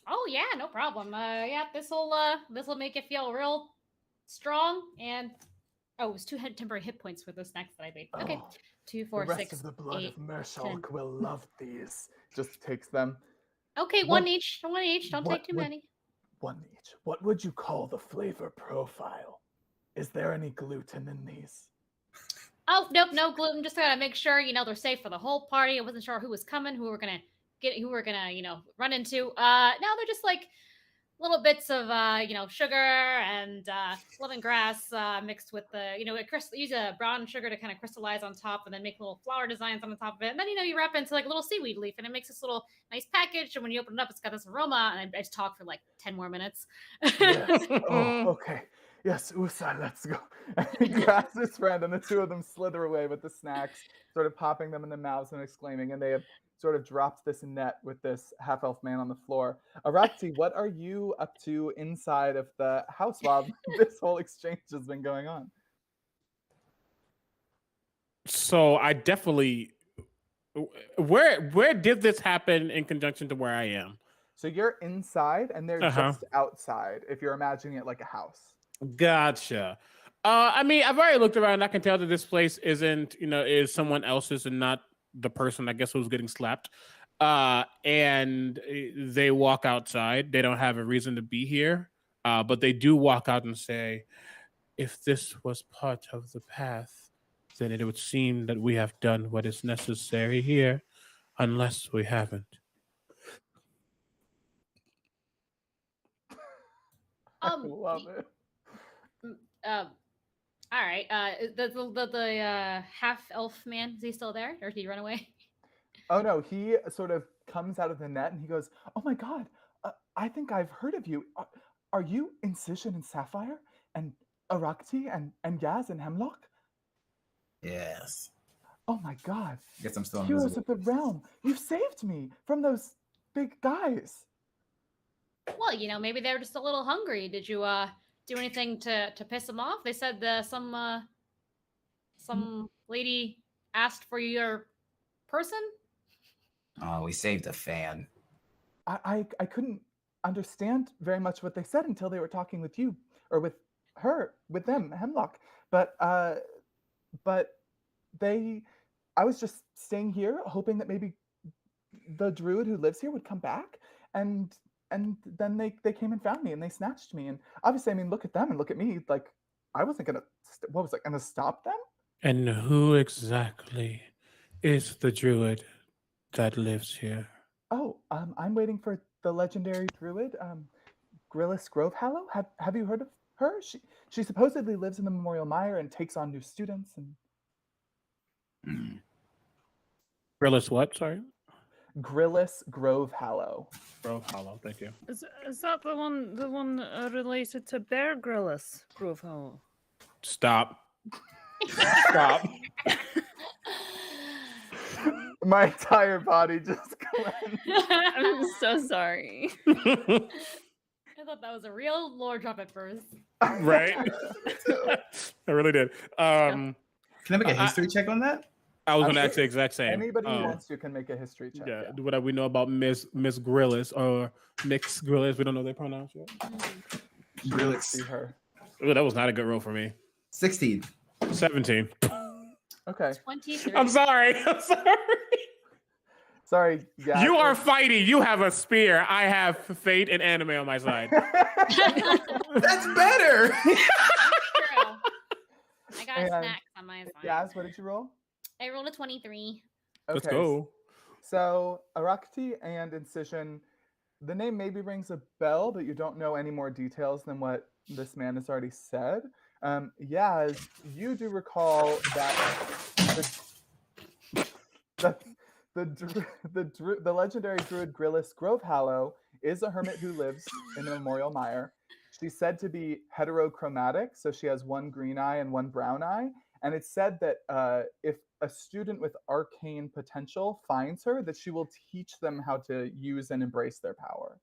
Oh yeah, no problem. Yeah, this'll make you feel real strong. And it was 2 temporary hit points for those snacks that I made. Okay, Oh, 2, The 4, rest 6, of the blood 8. of Mershulk 10. will love these. Just takes them. Okay, What- one each. One each. Don't take too many. One each. What would you call the flavor profile? Is there any gluten in these? Oh nope, no gluten. Just gotta make sure they're safe for the whole party. I wasn't sure who was coming, who we were gonna run into. No, they're just like little bits of sugar and lemongrass mixed with the use a brown sugar to kind of crystallize on top, and then make little flower designs on the top of it. And then you wrap it into like a little seaweed leaf, and it makes this little nice package. And when you open it up, it's got this aroma. And I just talk for like 10 more minutes. Yes. Oh, okay. Yes, Usa, let's go. And he grabs his friend, and the two of them slither away with the snacks, sort of popping them in their mouths and exclaiming. And they have sort of dropped this net with this half-elf man on the floor. Arakti, what are you up to inside of the house while this whole exchange has been going on? So I definitely. Where did this happen in conjunction to where I am? So you're inside, and they're just outside, if you're imagining it like a house. Gotcha. I mean, I've already looked around. I can tell that this place isn't, is someone else's and not the person, I guess, who's getting slapped. And they walk outside. They don't have a reason to be here, but they do walk out and say, if this was part of the path, then it would seem that we have done what is necessary here, unless we haven't. I love it. All right. The half elf man, is he still there, or did he run away? Oh no, he sort of comes out of the net and he goes, "Oh my God, I think I've heard of you. Are you Incision and Sapphire and Arakti and Yaz and Hemlock? Yes. Oh my God, Guess I'm still heroes invisible. of the realm! You saved me from those big guys." Well, maybe they were just a little hungry. Did you do anything to piss them off? They said some lady asked for your person. Oh, we saved a fan. I couldn't understand very much what they said until they were talking with you or with them, Hemlock. But I was just staying here hoping that maybe the druid who lives here would come back, and then they came and found me and they snatched me. And obviously, I mean, look at them and look at me. Like, I wasn't gonna gonna stop them? And who exactly is the druid that lives here? Oh, I'm waiting for the legendary druid, Grillis Grovehallow. Have you heard of her? She supposedly lives in the Memorial Mire and takes on new students. And Grillis what? Sorry? Grillis Grovehallow. Grove Hollow, thank you. Is that the one related to Bear Grylls, Grove Hall? Stop. Stop. My entire body just cleansed. I'm so sorry. I thought that was a real lore drop at first. Right? I really did. Can I make a history check on that? I was I'm going to sure ask the exact same. Anybody who wants to can make a history check. Yeah, Yeah. what we know about Miss Grillis or Mix Grillis, we don't know their pronouns yet. Grillis. See her. Ooh, that was not a good roll for me. 16. 17. Okay. 23. I'm sorry. I'm sorry. Sorry. Yeah. You are fighting. You have a spear. I have fate and anime on my side. That's better. True. I got And snacks on my side. Yaz, what did you roll? I rolled a 23. Let's Okay, go. So Arakti and Incision, the name maybe rings a bell, but you don't know any more details than what this man has already said. Yaz, you do recall that the legendary druid Grillis Grovehallow is a hermit who lives in the Memorial Mire. She's said to be heterochromatic, so she has one green eye and one brown eye. And it's said that if a student with arcane potential finds her, that she will teach them how to use and embrace their power.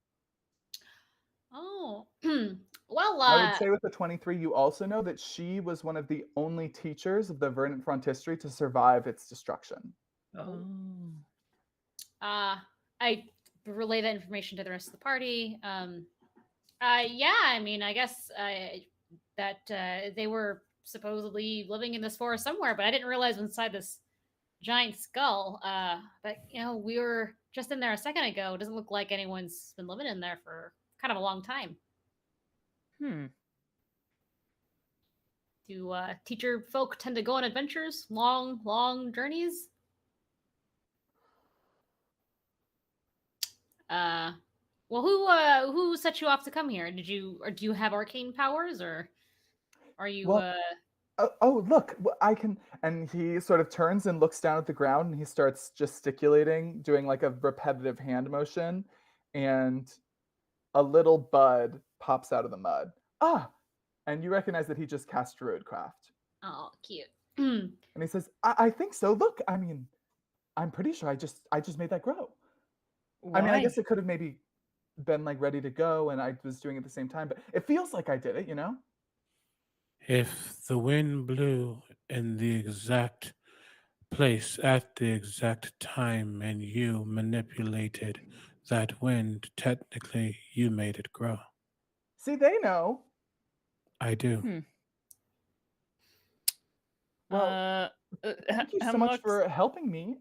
Oh, Well, I would say with the 23, you also know that she was one of the only teachers of the Verdant Frontistery to survive its destruction. Oh. I relay that information to the rest of the party. Yeah, I mean, I guess that they were supposedly living in this forest somewhere, but I didn't realize inside this giant skull. But we were just in there a second ago. It doesn't look like anyone's been living in there for kind of a long time. Do teacher folk tend to go on adventures, long journeys? Well, who set you off to come here? Did you, or do you have arcane powers, or are you? Well, oh, look, I can. And he sort of turns and looks down at the ground, and he starts gesticulating, doing like a repetitive hand motion, and a little bud pops out of the mud. Ah, and you recognize that he just cast Druidcraft. Oh, cute. And he says, I think so. Look, I mean, I'm pretty sure I just made that grow. Why? I mean, I guess it could have maybe been like ready to go, and I was doing it at the same time, but it feels like I did it, If the wind blew in the exact place at the exact time and you manipulated that wind, technically you made it grow. See, they know. I do. Well, thank you so much for helping me.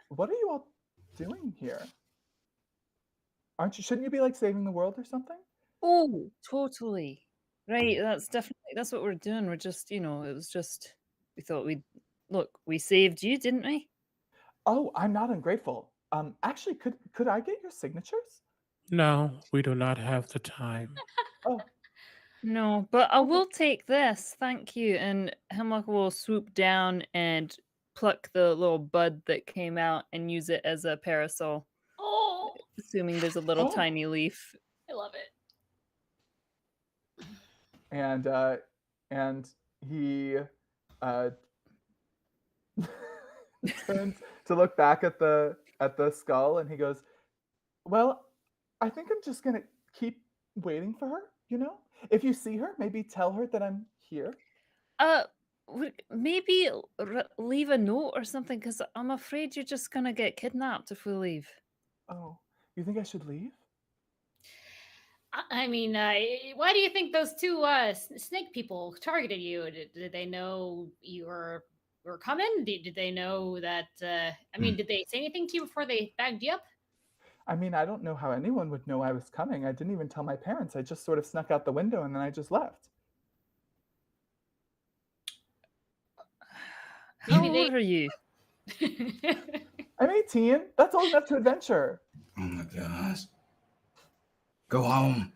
What are you all doing here? Shouldn't you be like saving the world or something? Oh, totally. Right, that's what we're doing. We're just, it was just, we thought we saved you, didn't we? Oh, I'm not ungrateful. Actually, could I get your signatures? No, we do not have the time. Oh, No, but I will take this, thank you. And Hemlock will swoop down and pluck the little bud that came out and use it as a parasol. Oh, Assuming there's a little tiny leaf. I love it. And he turns to look back at the skull, and he goes, "Well, I think I'm just gonna keep waiting for her. If you see her, maybe tell her that I'm here." Maybe leave a note or something, because I'm afraid you're just gonna get kidnapped if we leave. Oh, you think I should leave? I mean, why do you think those two snake people targeted you? Did they know you were coming? Did they know that? I mean, did they say anything to you before they bagged you up? I mean, I don't know how anyone would know I was coming. I didn't even tell my parents. I just sort of snuck out the window and then I just left. How old are you? I'm 18. That's old enough to adventure. Oh my gosh. Go home.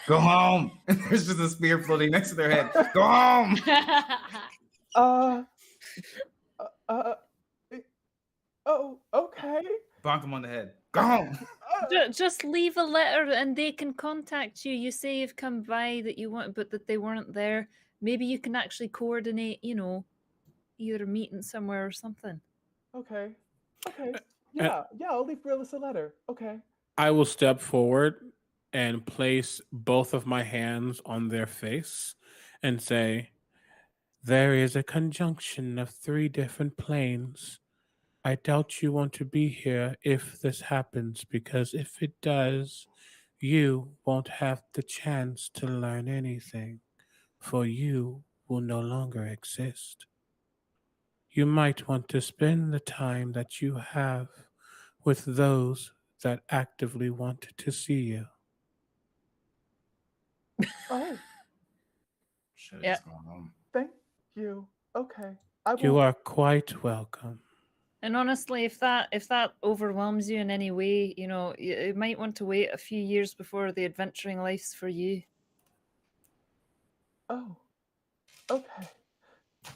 Go home. There's just a spear floating next to their head. Go home. Oh, okay. Bonk him on the head. Go home. Just leave a letter and they can contact you. You say you've come by that you want, but that they weren't there. Maybe you can actually coordinate, either a meeting somewhere or something. Okay. Yeah, I'll leave Brillis a letter. Okay. I will step forward and place both of my hands on their face and say, there is a conjunction of 3 different planes. I doubt you want to be here if this happens, because if it does, you won't have the chance to learn anything, for you will no longer exist. You might want to spend the time that you have with those that actively want to see you. Oh. Yeah. Thank you. Okay. You are quite welcome. And honestly, if that overwhelms you in any way, you might want to wait a few years before the adventuring life's for you. Oh, okay.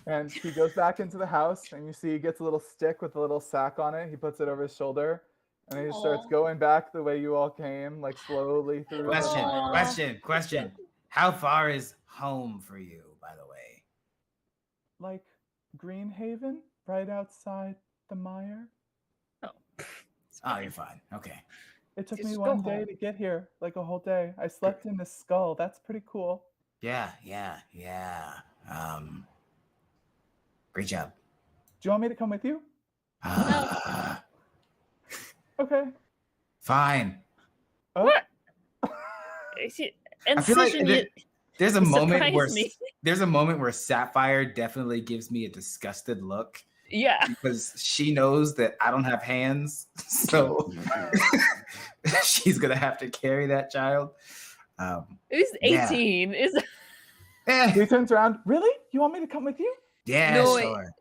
And he goes back into the house, and you see he gets a little stick with a little sack on it. He puts it over his shoulder, and he starts going back the way you all came, like slowly through. Question. How far is home for you, by the way? Like Greenhaven, right outside the mire. Oh, you're fine. Okay. It took Just me go one day home. to get here, like a whole day. I slept in this skull. That's pretty cool. Yeah. Great job. Do you want me to come with you? Okay. Fine. Oh, What? I feel like Incision, there's a you moment where surprise me. Sapphire definitely gives me a disgusted look Yeah. because she knows that I don't have hands, so she's gonna have to carry that child. He's Yeah. 18. Is he turns around. Really? You want me to come with you? Yeah, No, sure.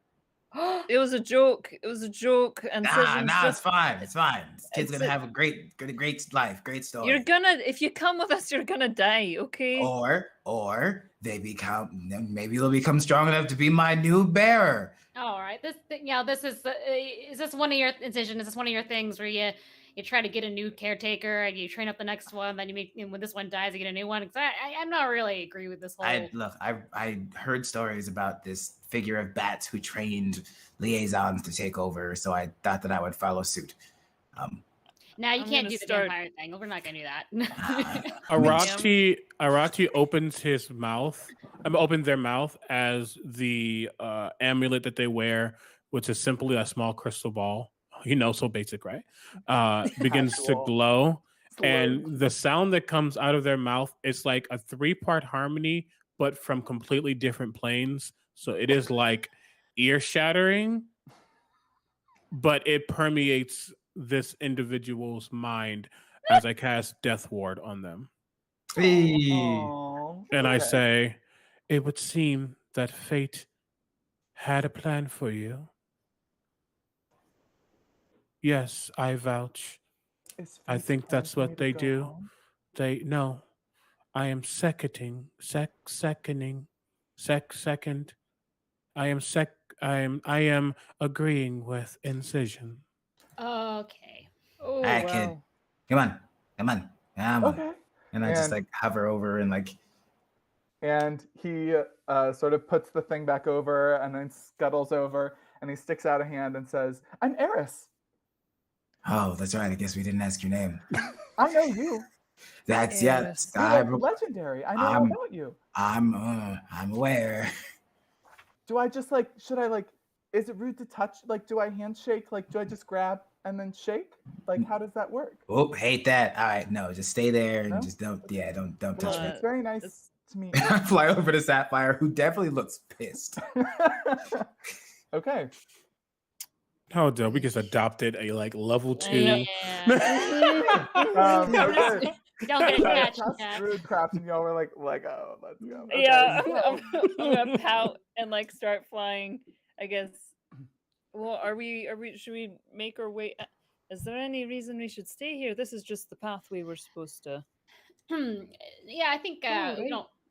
it was a joke. It was a joke. Incision's Nah, just, it's fine. It's fine. This kid's It's gonna a- have a great life, great story. you're gonna, if you come with us, you're gonna die, okay? Or maybe they'll become strong enough to be my new bearer. All right. This is this one of your Incision? Is this one of your things where you try to get a new caretaker and you train up the next one, then you make, and when this one dies, you get a new one? Because I'm not really agree with this whole. I heard stories about this figure of bats who trained liaisons to take over, so I thought that I would follow suit. Now you I'm can't gonna do the start- vampire thing. We're not gonna do that. Arachi opens his mouth. Opens their mouth as the amulet that they wear, which is simply a small crystal ball. So basic, right? Begins to Casual. glow, Slow. and the sound that comes out of their mouth is like a 3-part harmony, but from completely different planes. So it is like ear shattering, but it permeates this individual's mind as I cast Death Ward on them. Aw, And I okay. say, it would seem that fate had a plan for you. Yes, I vouch. Is I Fate's think plan that's for me what to they go do. home? No, I am seconding. I am agreeing with Incision. Okay. Oh, All right, kid. Come on. Okay. And I just And- like hover over and like, And he sort of puts the thing back over and then scuttles over and he sticks out a hand and says, I'm Eris. oh, that's right. I guess we didn't ask your name. I know you. That's Eris. You're like legendary. I know all about you. I'm aware. Do I just should I is it rude to touch? Do I handshake? Do I just grab and then shake? How does that work? Oh, hate that. All right, no, just stay there and No? just don't Well, touch me. it's very nice It's- to meet I fly over to Sapphire, who definitely looks pissed. you. Okay. Oh, dude, we just adopted a level 2. Yeah. Okay. You don't get attached to That's that. rude craps and y'all were like, oh, let's go. Okay. Yeah, I'm gonna pout and start flying. I guess. Well, should we make our way? Is there any reason we should stay here? This is just the path we were supposed to. Yeah, I think Alright.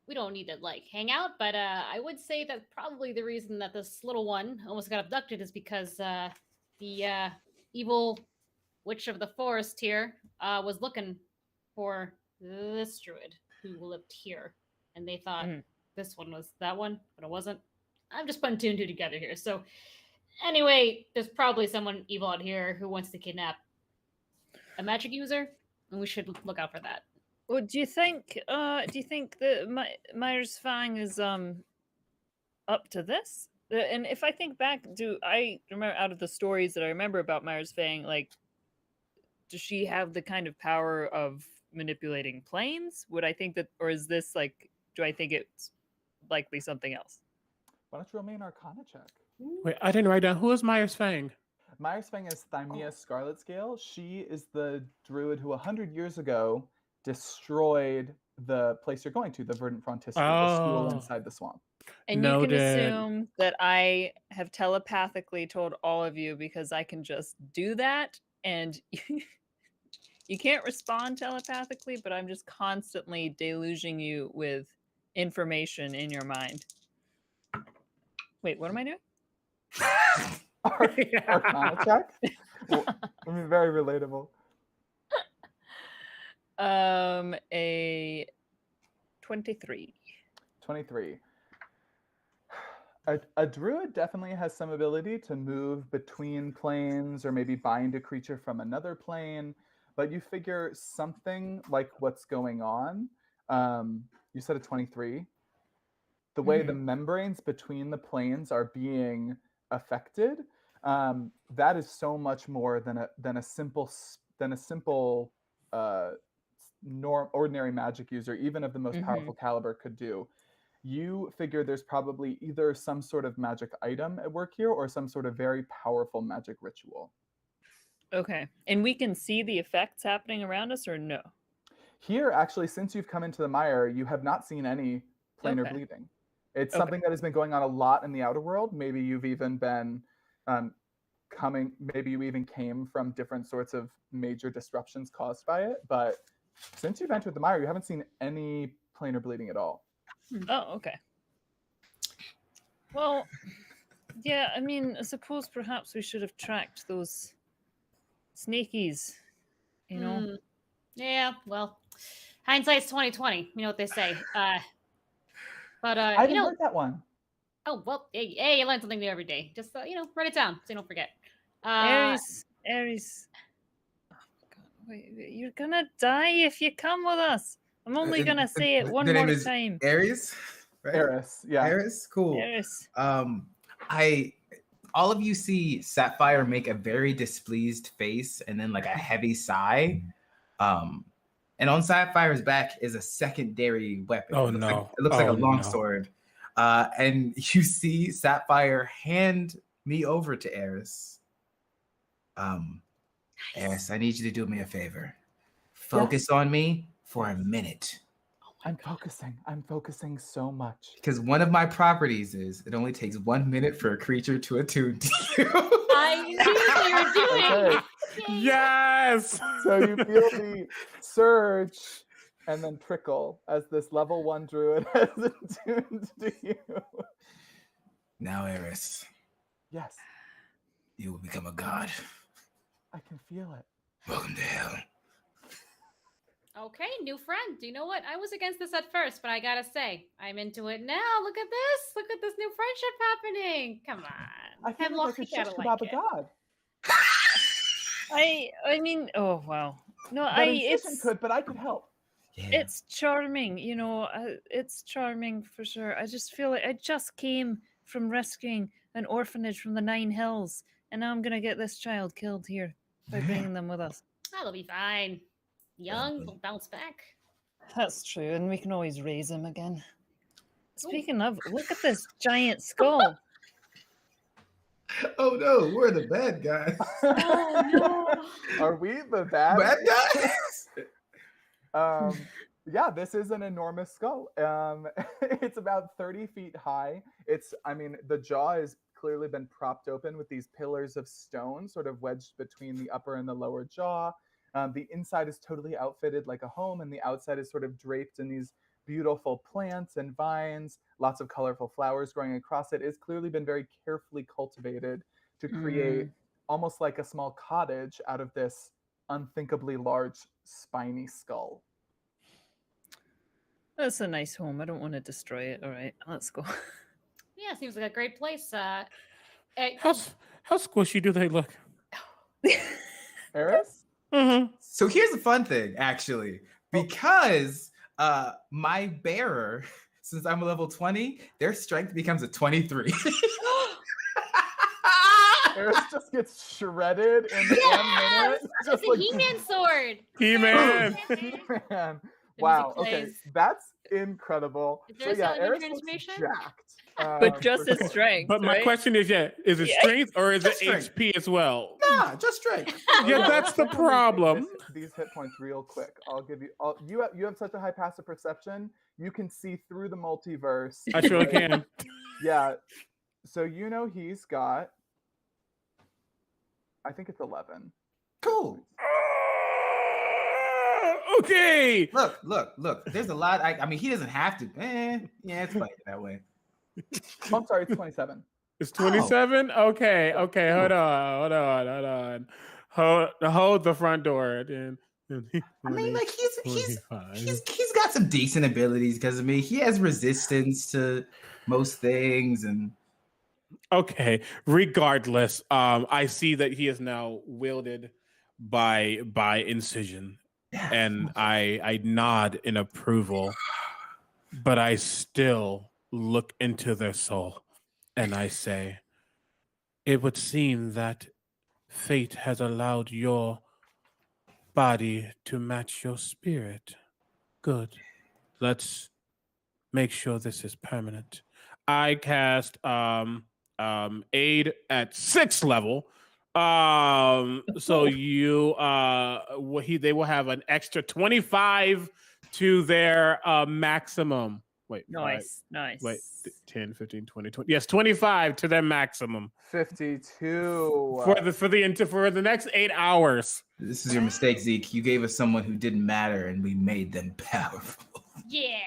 we don't need to hang out, but I would say that probably the reason that this little one almost got abducted is because the evil witch of the forest here was looking for this druid who lived here, and they thought this one was that one, but it wasn't. I'm just putting 2 and 2 together here. So anyway, there's probably someone evil out here who wants to kidnap a magic user, and we should look out for that. Well, do you think that Myers Fang is up to this? And if I think back, do I remember out of the stories that I remember about Myers Fang, does she have the kind of power of manipulating planes? Would I think that, or is this do I think it's likely something else? Why don't you roll me an Arcana check? Wait, I didn't write down. Who is Myers Fang? Myers Fang is Thymea Scarlet Scale. She is the druid who 100 years ago destroyed the place you're going to, the Verdant Frontistery, the school Oh. inside the swamp. And you Noted. can assume that I have telepathically told all of you because I can just do that, and you can't respond telepathically, but I'm just constantly deluging you with information in your mind. Wait, what am I doing? Arcana check? Well, I mean, very relatable. A 23. 23. A druid definitely has some ability to move between planes or maybe bind a creature from another plane, but you figure something like what's going on. You said a 23. The way the membranes between the planes are being affected, that is so much more than a simple ordinary magic user, even of the most powerful caliber, could do. You figure there's probably either some sort of magic item at work here or some sort of very powerful magic ritual. Okay. And we can see the effects happening around us, or no? Here, actually, since you've come into the mire, you have not seen any planar bleeding. It's something that has been going on a lot in the outer world. Maybe you've even been maybe you even came from different sorts of major disruptions caused by it. But since you've entered the mire, you haven't seen any planar bleeding at all. Oh, okay. Well, yeah, I mean, I suppose perhaps we should have tracked those snakies, you know? Yeah, well, hindsight's 20/20. You know what they say. But I didn't heard that one. Oh, well, hey, you learn something new every day. Just write it down so you don't forget. Ares. Oh, God, wait, you're gonna die if you come with us. I'm only gonna say it one more time. Ares? Right? Ares, yeah. Ares? Cool. Ares. All of you see Sapphire make a very displeased face and then like a heavy sigh. And on Sapphire's back is a secondary weapon. Oh, It looks like a longsword. And you see Sapphire hand me over to Ares. Ares, I need you to do me a favor. Focus on me for a minute. I'm focusing so much. Because one of my properties is it only takes 1 minute for a creature to attune to you. I knew what you were doing. Okay. Yes. So you feel the surge and then trickle as this level 1 druid has attuned to you. Now, Ares. Yes. You will become a god. I can feel it. Welcome to hell. Okay, new friend. Do you know what? I was against this at first, but I gotta say, I'm into it now. Look at this. Look at this new friendship happening. Come on. I feel like I could shish kebab a god. I mean, oh wow. No, It's could, but I could help. Yeah. It's charming, you know. It's charming for sure. I just feel like I just came from rescuing an orphanage from the Nine Hills, and now I'm gonna get this child killed here by bringing them with us. That'll be fine. Young, will bounce back. That's true, and we can always raise him again. Speaking of, look at this giant skull. Oh no, we're the bad guys. Oh no. Are we the bad guys? Yeah, this is an enormous skull. It's about 30 feet high. The jaw has clearly been propped open with these pillars of stone sort of wedged between the upper and the lower jaw. The inside is totally outfitted like a home, and the outside is sort of draped in these beautiful plants and vines, lots of colorful flowers growing across it. It's clearly been very carefully cultivated to create almost like a small cottage out of this unthinkably large spiny skull. That's a nice home. I don't want to destroy it. All right, let's go. Yeah, seems like a great place. How squishy do they look? Ares? Mm-hmm. So here's the fun thing, actually. Because my bearer, since I'm a level 20, their strength becomes a 23. Ares just gets shredded in 1 minute. It's a He-Man sword. He-Man. He-Man. Wow. Okay, that's incredible. Is there a Ares looks transformation? jacked. But just for his sure. strength. But my right? question is, is it strength or is it Just strength. HP as well? Nah, just strength. Yeah, that's the Let me take problem. these hit points real quick. I'll give you. You have such a high passive perception. You can see through the multiverse. I sure can. Yeah. So he's got. I think it's 11. Cool. Okay. Look. There's a lot. I mean, he doesn't have to. Yeah, it's like that way. I'm sorry, it's 27. It's 27? Okay. Hold on. Hold the front door. I mean, like he's got some decent abilities because he has resistance to most things and. Okay. Regardless, I see that he has now wielded by incision, Yeah. and I nod in approval, but I still look into their soul, and I say, "It would seem that fate has allowed your body to match your spirit. Good. Let's make sure this is permanent." I cast aid at 6th level. So you they will have an extra 25 to their maximum. Wait, Nice. 10, 15, 20, 20. Yes, 25 to their maximum 52. for the next 8 hours. This is your mistake, Zeke. You gave us someone who didn't matter, and we made them powerful. Yeah.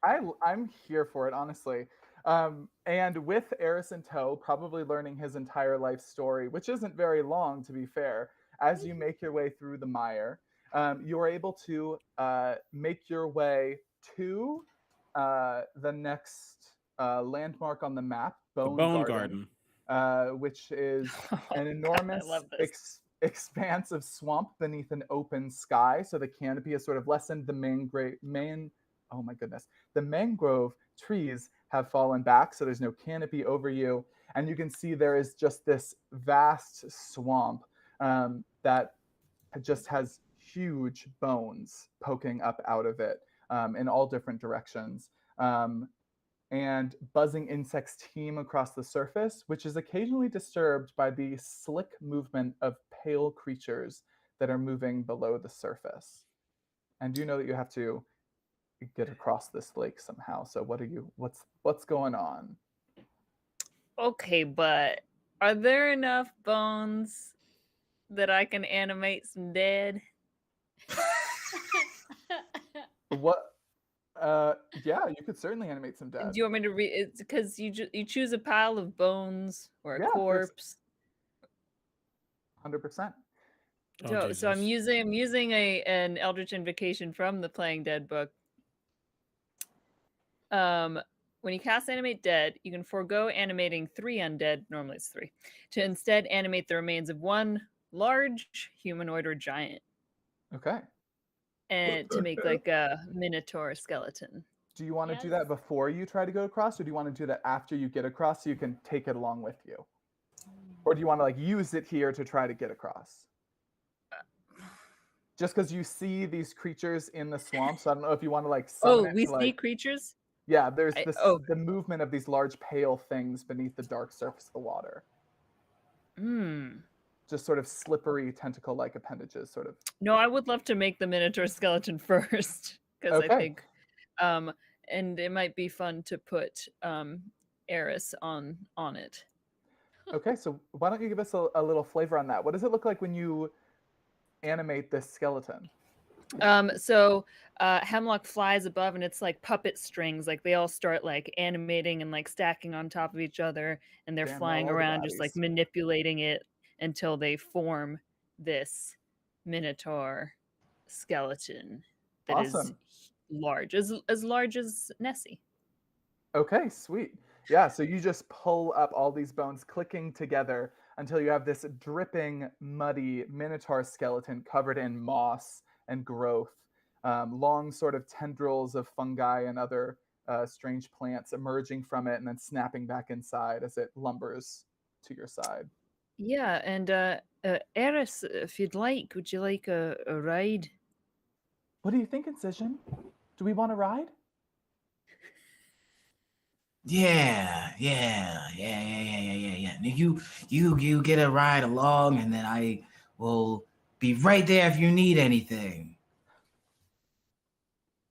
I'm here for it, honestly. And with Eris in tow, probably learning his entire life story, which isn't very long, to be fair, as you make your way through the mire, you are able to make your way to the next landmark on the map, Bone Garden. which is an God, enormous I love this. expanse of swamp beneath an open sky. So the canopy is sort of lessened. Oh my goodness, the mangrove trees have fallen back, so there's no canopy over you, and you can see there is just this vast swamp that just has huge bones poking up out of it in all different directions. And buzzing insects teem across the surface, which is occasionally disturbed by the slick movement of pale creatures that are moving below the surface. And you know that you have to get across this lake somehow. So what's going on? Okay, but are there enough bones that I can animate some dead? What? Yeah, you could certainly animate some dead. Do you want me to read? It's because you choose a pile of bones or a corpse. 100%. So I'm using an Eldritch Invocation from the Playing Dead book. When you cast Animate Dead, you can forego animating 3 undead, normally it's 3, to instead animate the remains of 1 large humanoid or giant. Okay. And to make like a minotaur skeleton. Do you want to do that before you try to go across, or do you want to do that after you get across so you can take it along with you? Or do you want to like use it here to try to get across? Just because you see these creatures in the swamp, so I don't know if you want to like summon we it to, see creatures? Yeah, there's the movement of these large pale things beneath the dark surface of the water. Just sort of slippery tentacle-like appendages, sort of. No, I would love to make the minotaur skeleton first, because I think, and it might be fun to put Eris on it. Okay, so why don't you give us a little flavor on that? What does it look like when you animate this skeleton? So Hemlock flies above, and it's like puppet strings. Like they all start like animating and like stacking on top of each other, and they're flying around, just like manipulating it until they form this minotaur skeleton that is large, as large as Nessie. Okay, sweet. Yeah, so you just pull up all these bones, clicking together until you have this dripping, muddy minotaur skeleton covered in moss and growth. Long sort of tendrils of fungi and other strange plants emerging from it and then snapping back inside as it lumbers to your side. Yeah, and Eris, if you'd like, would you like a ride? What do you think, Incision? Do we want to ride? Yeah. You get a ride along, and then I will be right there if you need anything.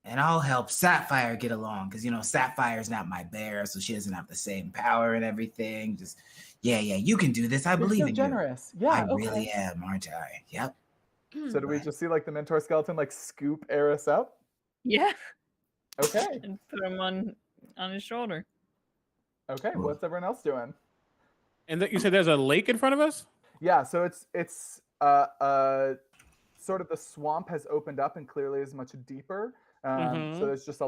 And I'll help Sapphire get along, because Sapphire's not my bear, so she doesn't have the same power and everything. Just you can do this. I believe in you. You're so generous. Yeah, I really am, aren't I? Yep. So do we just see like the minotaur skeleton like scoop Eris up? Yeah. Okay. And put him on his shoulder. Okay, what's everyone else doing? And you said there's a lake in front of us? Yeah, so it's sort of the swamp has opened up and clearly is much deeper. So there's just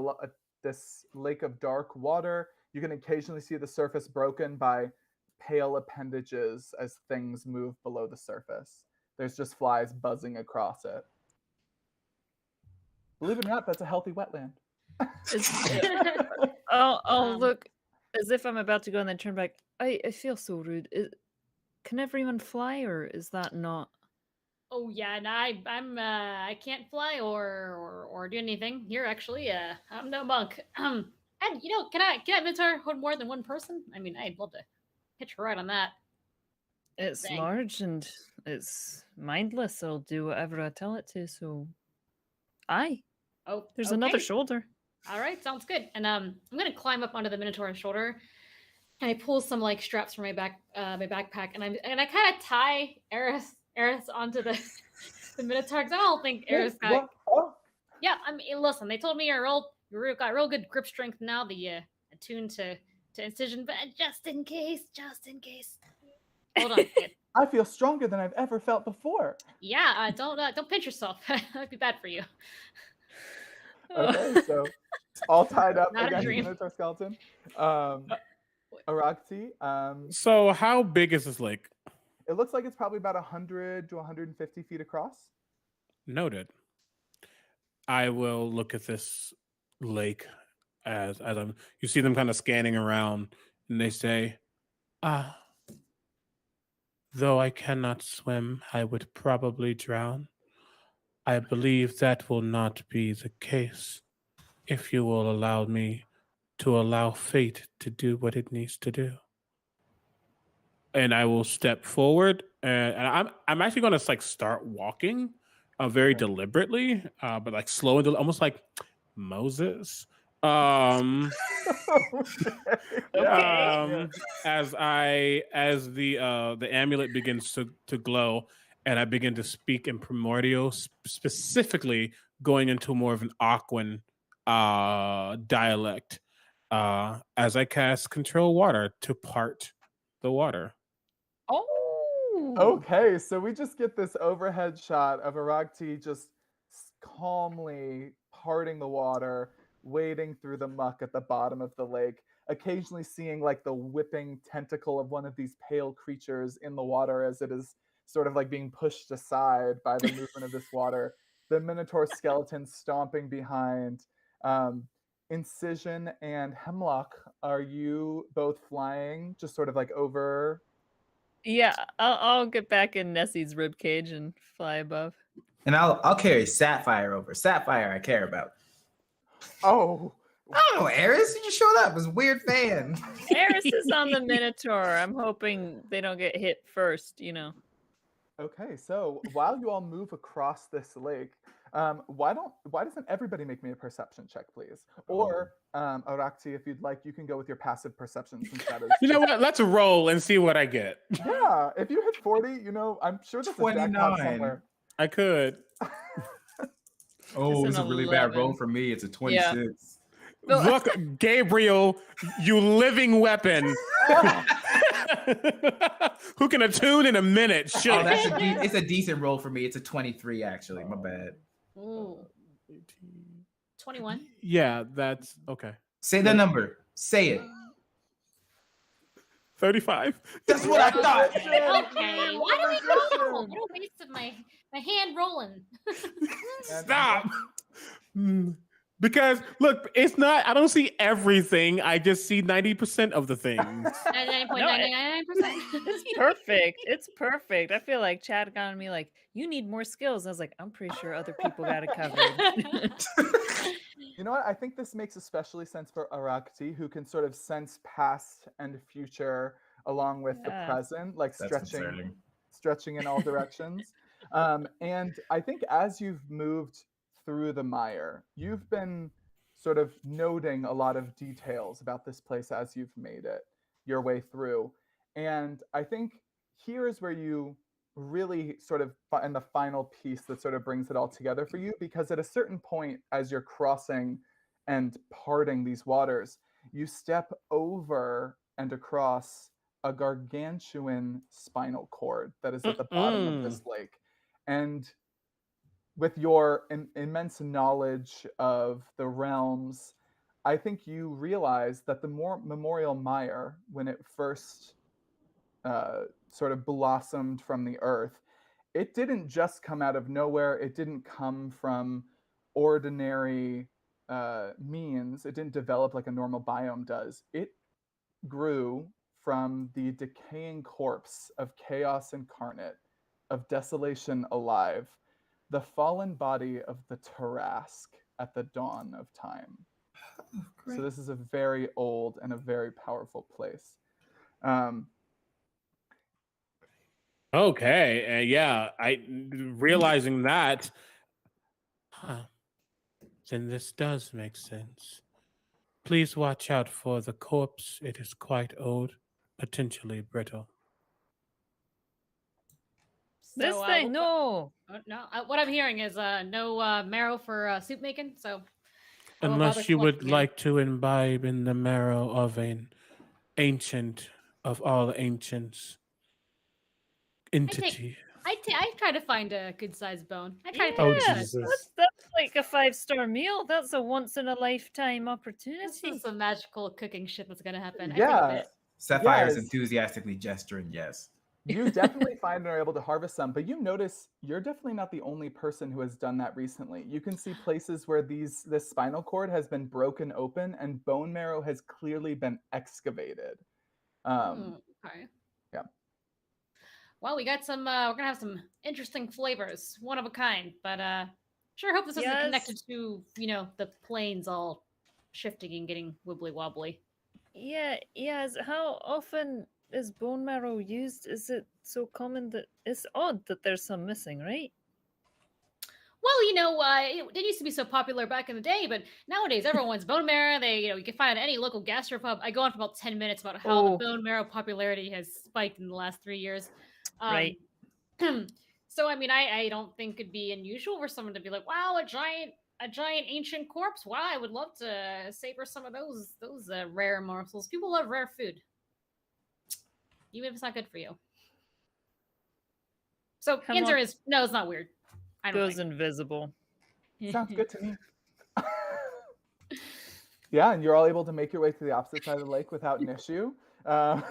this lake of dark water. You can occasionally see the surface broken by pale appendages as things move below the surface. there's just flies buzzing across it. Believe it or not, that's a healthy wetland. I'll look as if I'm about to go and then turn back. I feel so rude. Can everyone fly, or is that not? Oh yeah, no, I can't fly or do anything here. Actually, I'm no monk. And can I mentor more than one person? I mean, I'd love to hitch a ride on that. It's Dang. large and it's mindless. It'll do whatever I tell it to. So, there's another shoulder. All right, sounds good. And I'm gonna climb up onto the Minotaur's shoulder, and I pull some like straps from my backpack, and I kind of tie Eris onto the Minotaur, because I don't think Eris got. Yeah, I mean, listen, they told me you got real good grip strength now. The attuned to incision, but just in case. Hold on. I feel stronger than I've ever felt before. Yeah, don't pinch yourself. That'd be bad for you. Okay, so all tied up Not a against the dream. Minotaur skeleton. Arakti, So how big is this lake? it looks like it's probably about 100 to 150 feet across. Noted. I will look at this lake as you see them kind of scanning around, and they say, though I cannot swim, I would probably drown. I believe that will not be the case if you will allow me to allow fate to do what it needs to do. And I will step forward, and I'm actually going to like start walking, very deliberately, but like slow and almost like Moses. As the amulet begins to glow, and I begin to speak in primordial, specifically going into more of an Aquan dialect, as I cast control water to part the water. Oh. Okay, so we just get this overhead shot of Arakti just calmly parting the water, wading through the muck at the bottom of the lake, occasionally seeing like the whipping tentacle of one of these pale creatures in the water as it is sort of like being pushed aside by the movement of this water. The Minotaur skeleton stomping behind. Incision and Hemlock, are you both flying just sort of like over? Yeah, I'll get back in Nessie's rib cage and fly above. And I'll carry Sapphire over. Sapphire I care about. Oh. I don't know, Eris. You just showed up. I was a weird fan. Eris is on the Minotaur. I'm hoping they don't get hit first, Okay, so while you all move across this lake, why doesn't everybody make me a perception check, please? Or Arakti, if you'd like, you can go with your passive perception since that is. You know what? Let's roll and see what I get. Yeah, if you hit 40, I'm sure there's a jackpot somewhere. I could. Oh, It's it's a an really 11. bad roll for me. It's a 26. Yeah. Look, Gabriel, you living weapon. Who can attune in a minute? Shit. Oh, it's a decent roll for me. It's a 23, actually. My bad. Ooh. 21. Yeah, that's okay. Say the number. Say it. 35. That's what I thought. Okay, why do we roll? What a waste of my hand rolling. Stop. Because look, it's not. I don't see everything. I just see 90% of the things. 99.999%. It's perfect. It's perfect. I feel like Chad got on me like, you need more skills. I was like, I'm pretty sure other people got it covered. You know what? I think this makes especially sense for Arakti, who can sort of sense past and future along with the present, like stretching in all directions. And I think as you've moved through the mire, you've been sort of noting a lot of details about this place as you've made it your way through. And I think here is where you really sort of in the final piece that sort of brings it all together for you, because at a certain point as you're crossing and parting these waters, you step over and across a gargantuan spinal cord that is at the bottom of this lake. And with your immense knowledge of the realms, I think you realize that the Memorial Mire, when it first sort of blossomed from the earth, it didn't just come out of nowhere. It didn't come from ordinary means. It didn't develop like a normal biome does. It grew from the decaying corpse of chaos incarnate, of desolation alive, the fallen body of the Tarask at the dawn of time. Oh, so this is a very old and a very powerful place. Okay, yeah, I realizing that, then this does make sense. Please watch out for the corpse. It is quite old, potentially brittle. This So, thing, no. no. What I'm hearing is no marrow for soup making. So, I won't bother Unless you would collecting it. like to imbibe in the marrow of an ancient of all ancients entity. I try to find a good sized bone. I try to. Oh, Yeah, Jesus. that's like a 5-star meal. That's a once in a lifetime This opportunity. is some magical cooking shit that's gonna happen. Yeah. I think of it. Sapphire's Yes. enthusiastically gesturing yes. You definitely find and are able to harvest some, but you notice you're definitely not the only person who has done that recently. You can see places where this spinal cord has been broken open and bone marrow has clearly been excavated. Okay. Yeah. Well, we got some. We're gonna have some interesting flavors, one of a kind. But sure hope this isn't Yes. connected to the planes all shifting and getting wibbly wobbly. Yeah, yes. How often is bone marrow used? Is it so common that it's odd that there's some missing, right? Well, it used to be so popular back in the day, but nowadays everyone's bone marrow. You can find it at any local gastropub. I go on for about 10 minutes about how the bone marrow popularity has spiked in the last 3 years. Right. So, I mean, I don't think it'd be unusual for someone to be like, "Wow, a giant ancient corpse. Wow, I would love to savor some of those rare morsels." People love rare food, even if it's not good for you. So, Come answer on. is no. It's not weird. I don't Goes think. invisible. Sounds good to me. Yeah, and you're all able to make your way to the opposite side of the lake without an issue,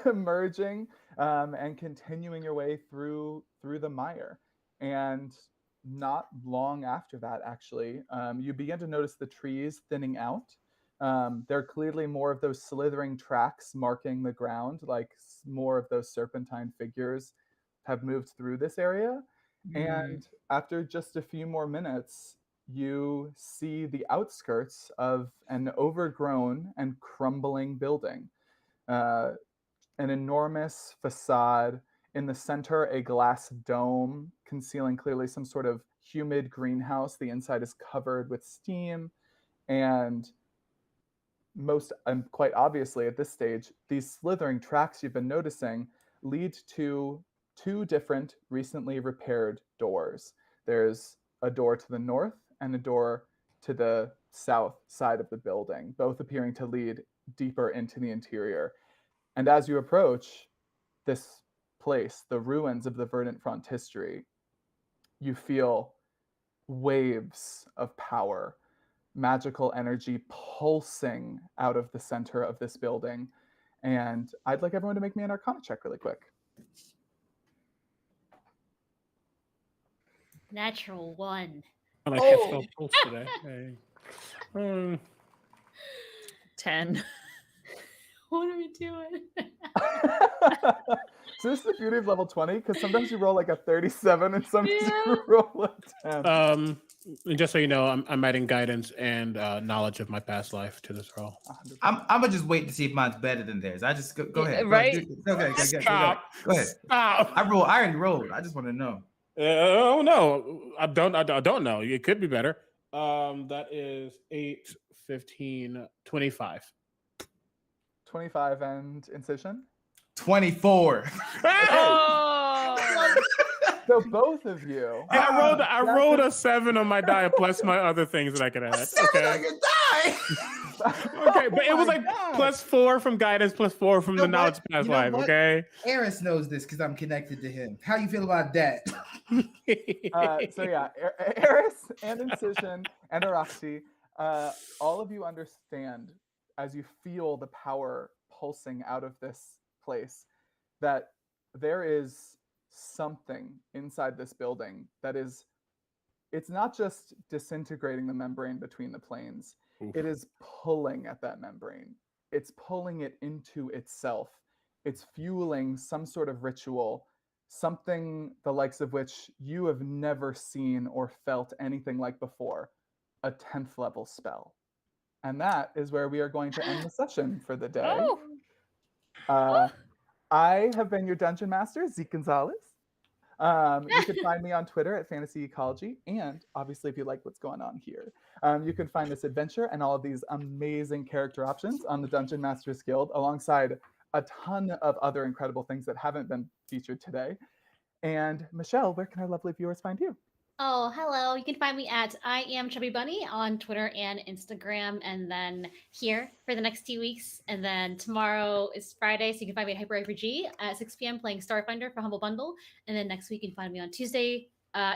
emerging and continuing your way through the mire. And not long after that, actually, you begin to notice the trees thinning out. There are clearly more of those slithering tracks marking the ground, like more of those serpentine figures have moved through this area. And after just a few more minutes, you see the outskirts of an overgrown and crumbling building. An enormous facade. In the center, a glass dome concealing clearly some sort of humid greenhouse. The inside is covered with steam. And quite obviously at this stage, these slithering tracks you've been noticing lead to 2 different recently repaired doors. There's a door to the north and a door to the south side of the building, both appearing to lead deeper into the interior. And as you approach this place, the ruins of the Verdant Frontistery, you feel waves of power, magical energy pulsing out of the center of this building. And I'd like everyone to make me an Arcana check really quick. Natural 1. And I kept so close today. Hey. 10. What are we doing? So this is the beauty of level 20, because sometimes you roll like a 37 and sometimes Yeah. you roll a 10. And just so you know, I'm adding guidance and knowledge of my past life to this roll. 100%. I'm gonna just wait to see if mine's better than theirs. I just go ahead. Right? Go ahead. Stop. Go ahead. Stop. I already rolled. I just want to know. Oh no, I don't know. It could be better. That is 8, 15, 25. 25 and incision. 24. Oh! So both of you. And I rolled a 7 on my die plus my other things that I could add. Okay. I could die. Okay, but it was like +4 from guidance, +4 from the knowledge past life. What? Okay. Eris knows this because I'm connected to him. How you feel about that? So yeah, Eris and Incision and Araxi, all of you understand as you feel the power pulsing out of this place that there is something inside this building that is, it's not just disintegrating the membrane between the planes. Oof. It is pulling at that membrane. It's pulling it into itself. It's fueling some sort of ritual, something the likes of which you have never seen or felt anything like before, a 10th level spell. And that is where we are going to end the session for the day. I have been your Dungeon Master, Zeke Gonzalez. You can find me on Twitter at Fantasy Ecology, and obviously, if you like what's going on here, you can find this adventure and all of these amazing character options on the Dungeon Masters Guild, alongside a ton of other incredible things that haven't been featured today. And Michelle, where can our lovely viewers find you? Oh, hello. You can find me at I am Chubby Bunny on Twitter and Instagram, and then here for the next 2 weeks. And then tomorrow is Friday, so you can find me at Hyper RPG at 6 p.m. playing Starfinder for Humble Bundle. And then next week you can find me on Tuesday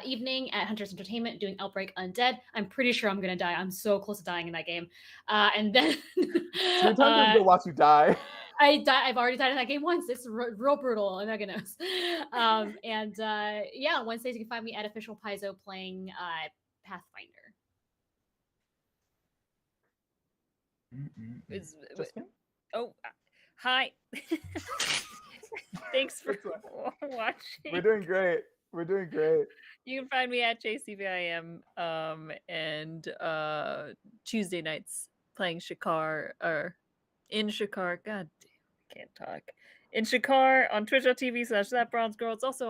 evening at Hunters Entertainment doing Outbreak Undead. I'm pretty sure I'm gonna die. I'm so close to dying in that game. And then So you're telling people to watch you die. I've already died in that game once. It's real brutal, and Megan knows. Yeah, Wednesdays you can find me at Official Paizo playing Pathfinder. Hi. Thanks for watching. We're doing great. We're doing great. You can find me at JCVIM and Tuesday nights playing Shakar or in Shakar. God damn, I can't talk. In Shakar on twitch.tv/thatbronzegirl. It's also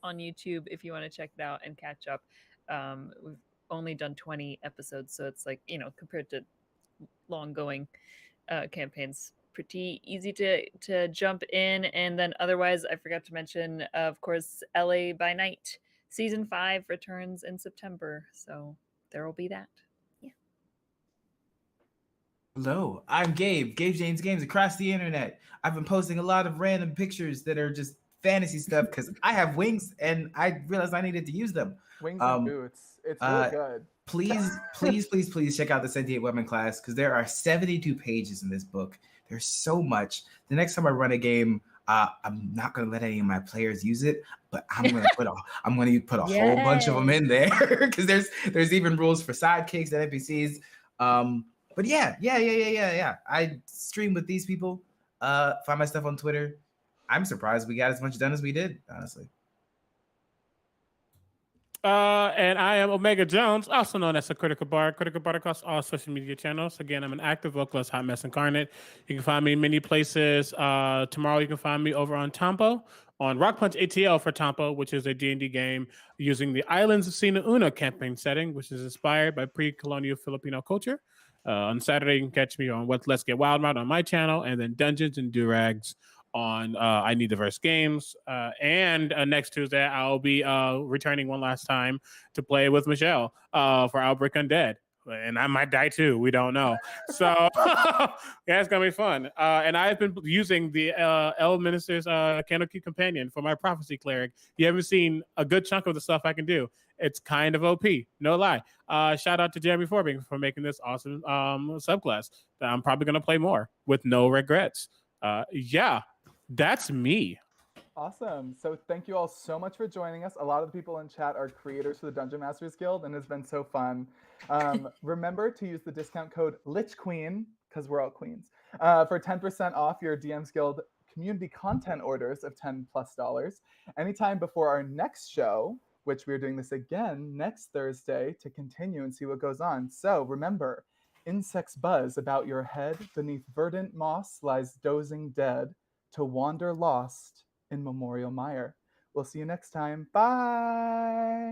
on YouTube if you want to check it out and catch up. We've only done 20 episodes, so it's like, compared to long going campaigns, pretty easy to jump in. And then otherwise, I forgot to mention, of course, LA by Night season 5 returns in September, so there will be that. Yeah. Hello, I'm Gabe James Games across the internet. I've been posting a lot of random pictures that are just fantasy stuff because I have wings and I realized I needed to use them. Wings and boots. It's really good. Please check out the Sentient Weapon class, because there are 72 pages in this book. There's so much. The next time I run a game, I'm not gonna let any of my players use it, but I'm gonna put a whole bunch of them in there, because there's even rules for sidekicks and NPCs. But yeah. I stream with these people. Find my stuff on Twitter. I'm surprised we got as much done as we did, honestly. And I am Omega Jones, also known as the Critical Bard. Critical Bard across all social media channels. Again, I'm an active vocalist, hot mess incarnate. You can find me in many places. Tomorrow you can find me over on Tampo, on Rock Punch ATL for Tampo, which is a D&D game using the Islands of Sina Una campaign setting, which is inspired by pre-colonial Filipino culture. On Saturday, you can catch me on Let's Get Wild Mount on my channel, and then Dungeons and Durags on I Need Diverse Games. And next Tuesday, I'll be returning one last time to play with Michelle for Outbreak Undead. And I might die too. We don't know. So yeah, it's going to be fun. And I've been using the El Minister's Candlekeep Companion for my Prophecy Cleric. You haven't seen a good chunk of the stuff I can do. It's kind of OP, no lie. Shout out to Jeremy Forbing for making this awesome subclass that I'm probably going to play more with no regrets. Yeah, that's me. Awesome. So thank you all so much for joining us. A lot of the people in chat are creators for the Dungeon Masters Guild, and it's been so fun. Remember to use the discount code LichQueen, because we're all queens, for 10% off your DMsGuild community content orders of $10+ anytime before our next show, which we're doing this again next Thursday to continue and see what goes on. So remember, insects buzz about your head, beneath verdant moss lies dozing dead, to wander lost in memorial mire. We'll see you next time. Bye.